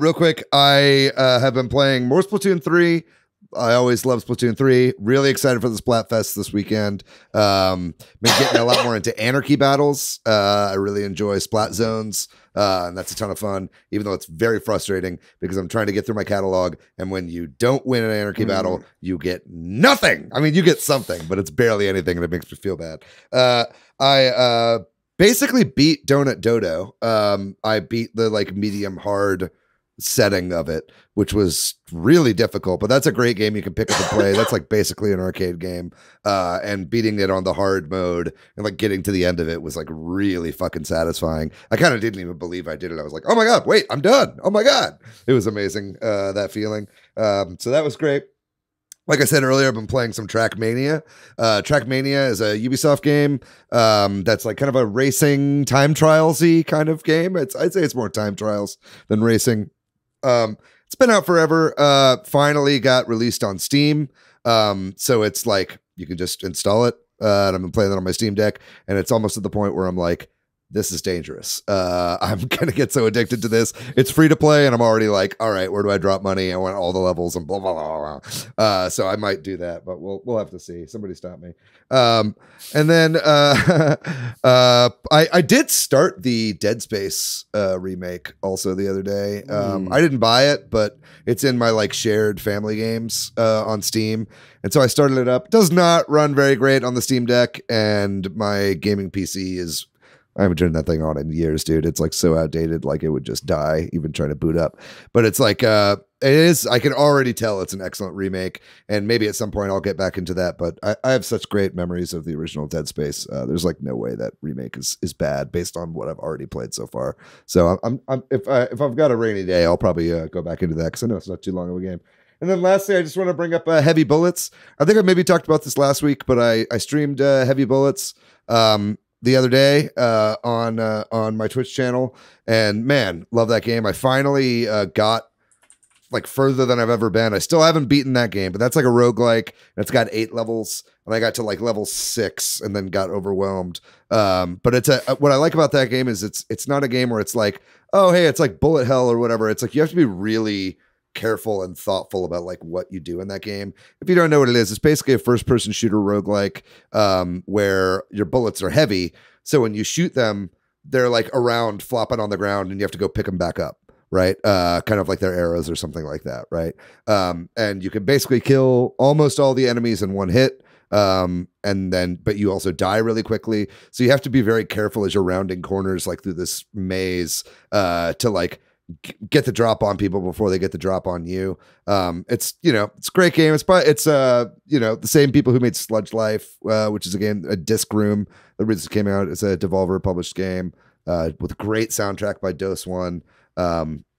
Real quick, I have been playing more Splatoon 3. I always love Splatoon 3. Really excited for the Splatfest this weekend. Been getting a lot more into anarchy battles. I really enjoy Splat Zones, and that's a ton of fun, even though it's very frustrating because I'm trying to get through my catalog, and when you don't win an anarchy battle, you get nothing. I mean, you get something, but it's barely anything, and it makes me feel bad. I basically beat Donut Dodo. I beat the medium hard setting of it, which was really difficult, but that's a great game you can pick up and play. That's basically an arcade game, and beating it on the hard mode and getting to the end of it was really fucking satisfying. I kind of didn't even believe I did it. I was like, oh my god, wait, I'm done. Oh my god, it was amazing, that feeling. So that was great. Like I said earlier, I've been playing some Trackmania. Trackmania is a Ubisoft game that's kind of a racing time trials-y kind of game. I'd say it's more time trials than racing. It's been out forever. Finally got released on Steam. So it's you can just install it. And I've been playing that on my Steam Deck, and it's almost at the point where I'm like, this is dangerous. I'm gonna get so addicted to this. It's free to play, and I'm already all right, where do I drop money? I want all the levels and blah blah blah blah. So I might do that, but we'll have to see. Somebody stop me. And then I did start the Dead Space remake also the other day. I didn't buy it, but it's in my shared family games on Steam, and so I started it up. It does not run very great on the Steam Deck, and my gaming PC is. I haven't turned that thing on in years, dude. It's so outdated, it would just die even trying to boot up. But it's it is. I can already tell it's an excellent remake, and maybe at some point I'll get back into that. But I have such great memories of the original Dead Space. There's no way that remake is bad based on what I've already played so far. So if I've got a rainy day, I'll probably go back into that because I know it's not too long of a game. And then lastly, I just want to bring up Heavy Bullets. I think I maybe talked about this last week, but I streamed Heavy Bullets the other day on my Twitch channel, and man, love that game. I finally got further than I've ever been. I still haven't beaten that game, but that's a roguelike, and it's got 8 levels, and I got to level 6 and then got overwhelmed. But it's what I like about that game is it's not a game where it's oh hey, it's bullet hell or whatever. It's you have to be really careful and thoughtful about what you do in that game. If you don't know what it is, it's basically a first-person shooter roguelike, where your bullets are heavy, so when you shoot them, they're around flopping on the ground, and you have to go pick them back up, right? Kind of like they're arrows or something like that, right? And you can basically kill almost all the enemies in one hit, but you also die really quickly, so you have to be very careful as you're rounding corners through this maze to get the drop on people before they get the drop on you. It's it's a great game. It's the same people who made Sludge Life, which is again a disc room that recently came out. It's a Devolver published game with a great soundtrack by Dose One.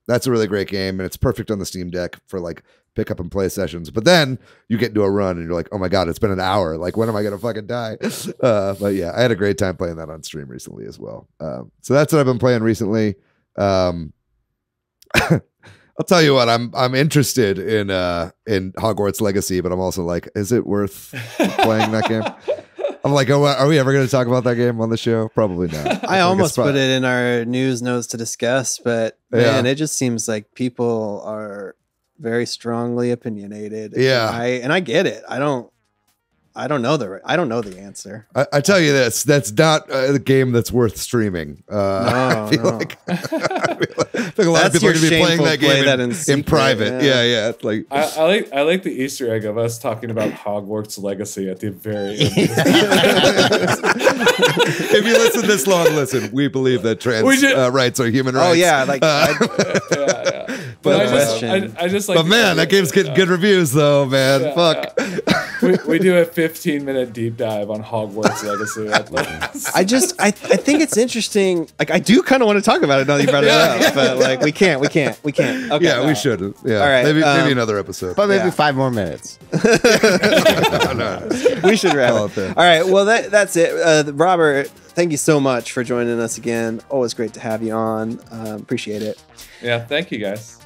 That's a really great game, and it's perfect on the Steam Deck for like pick up and play sessions. But then you get into a run and you're like, oh my god, it's been an hour. Like, when am I gonna fucking die? But yeah, I had a great time playing that on stream recently as well. So that's what I've been playing recently. I'll tell you what, I'm interested in Hogwarts Legacy, but I'm also like, is it worth playing that game? I'm like, oh, are we ever going to talk about that game on the show? Probably not. I almost put it in our news notes to discuss, but man, it just seems like people are very strongly opinionated. Yeah, and I get it. I don't know the answer. I tell you this, that's not a game that's worth streaming. I feel like a lot of people are going to be playing that game in private. Yeah. It's like I like the Easter egg of us talking about Hogwarts Legacy at the very end. If you listen this long, we believe that trans rights are human rights. Oh yeah, like yeah. But I just like. But man, that game's getting good reviews though, man. Yeah, fuck. Yeah. We do a 15-minute deep dive on Hogwarts Legacy. I think it's interesting. Like, I do kind of want to talk about it now that you brought it up, but like we can't. Okay, yeah, we should. Yeah, all right. Maybe another episode, but maybe 5 more minutes. No. We should wrap it. All right. Well, that's it. Robert, thank you so much for joining us again. Always great to have you on. Appreciate it. Yeah, thank you guys.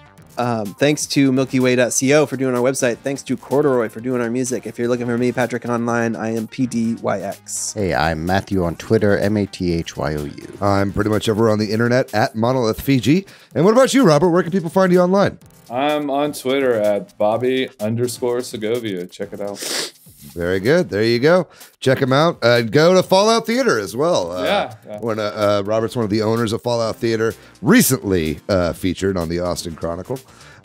Thanks to milkyway.co for doing our website. Thanks to Corduroy for doing our music. If you're looking for me, Patrick, online, I am PDYX. Hey, I'm Matthew on Twitter, MATHYOU. I'm pretty much everywhere on the internet at Monolith Fiji. And what about you, Robert? Where can people find you online? I'm on Twitter at Bobby_Segovia. Check it out. Very good. There you go. Check him out. Go to Fallout Theater as well. When Robert's one of the owners of Fallout Theater, recently featured on the Austin Chronicle.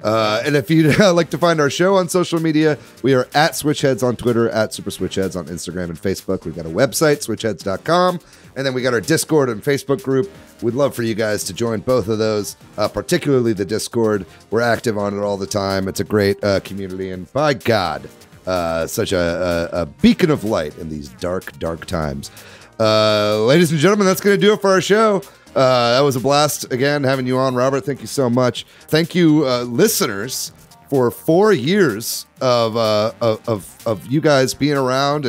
And if you'd like to find our show on social media, we are at Switch Headz on Twitter, at Super Switch Headz on Instagram and Facebook. We've got a website, switchheads.com. And then we got our Discord and Facebook group. We'd love for you guys to join both of those, particularly the Discord. We're active on it all the time. It's a great community. And by God, such a beacon of light in these dark times. Ladies and gentlemen, that's going to do it for our show. That was a blast again having you on, Robert. Thank you so much. Thank you, listeners, for 4 years of you guys being around,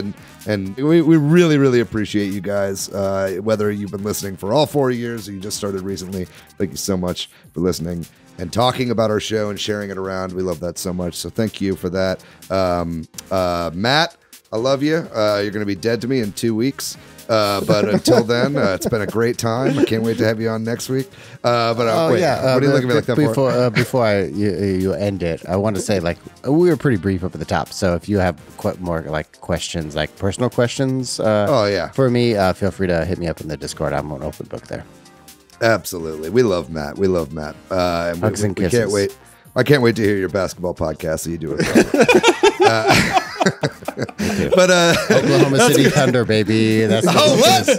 and we really appreciate you guys. Whether you've been listening for all 4 years or you just started recently, thank you so much for listening and talking about our show and sharing it around. We love that so much. So thank you for that. Matt, I love you. You're going to be dead to me in 2 weeks. But until then, it's been a great time. I can't wait to have you on next week. Wait, what are you looking at me like that for? Before you end it, I want to say, like, we were pretty brief up at the top. So if you have more like questions, like personal questions, for me, feel free to hit me up in the Discord. I'm an open book there. Absolutely. We love Matt. And Hugs and kisses. Can't wait. I can't wait to hear your basketball podcast that you do it. But Oklahoma City Thunder, baby. That's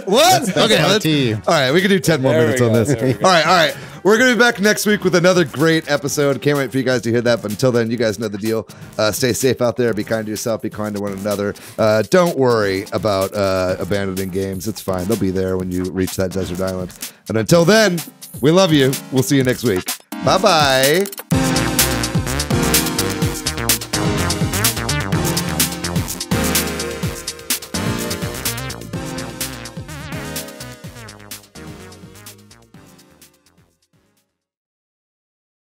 what? Okay, our team. All right, we can do 10 more minutes on this. All right. We're going to be back next week with another great episode. Can't wait for you guys to hear that. But until then, you guys know the deal. Stay safe out there. Be kind to yourself. Be kind to one another. Don't worry about abandoning games. It's fine. They'll be there when you reach that desert island. And until then, we love you. We'll see you next week. Bye-bye.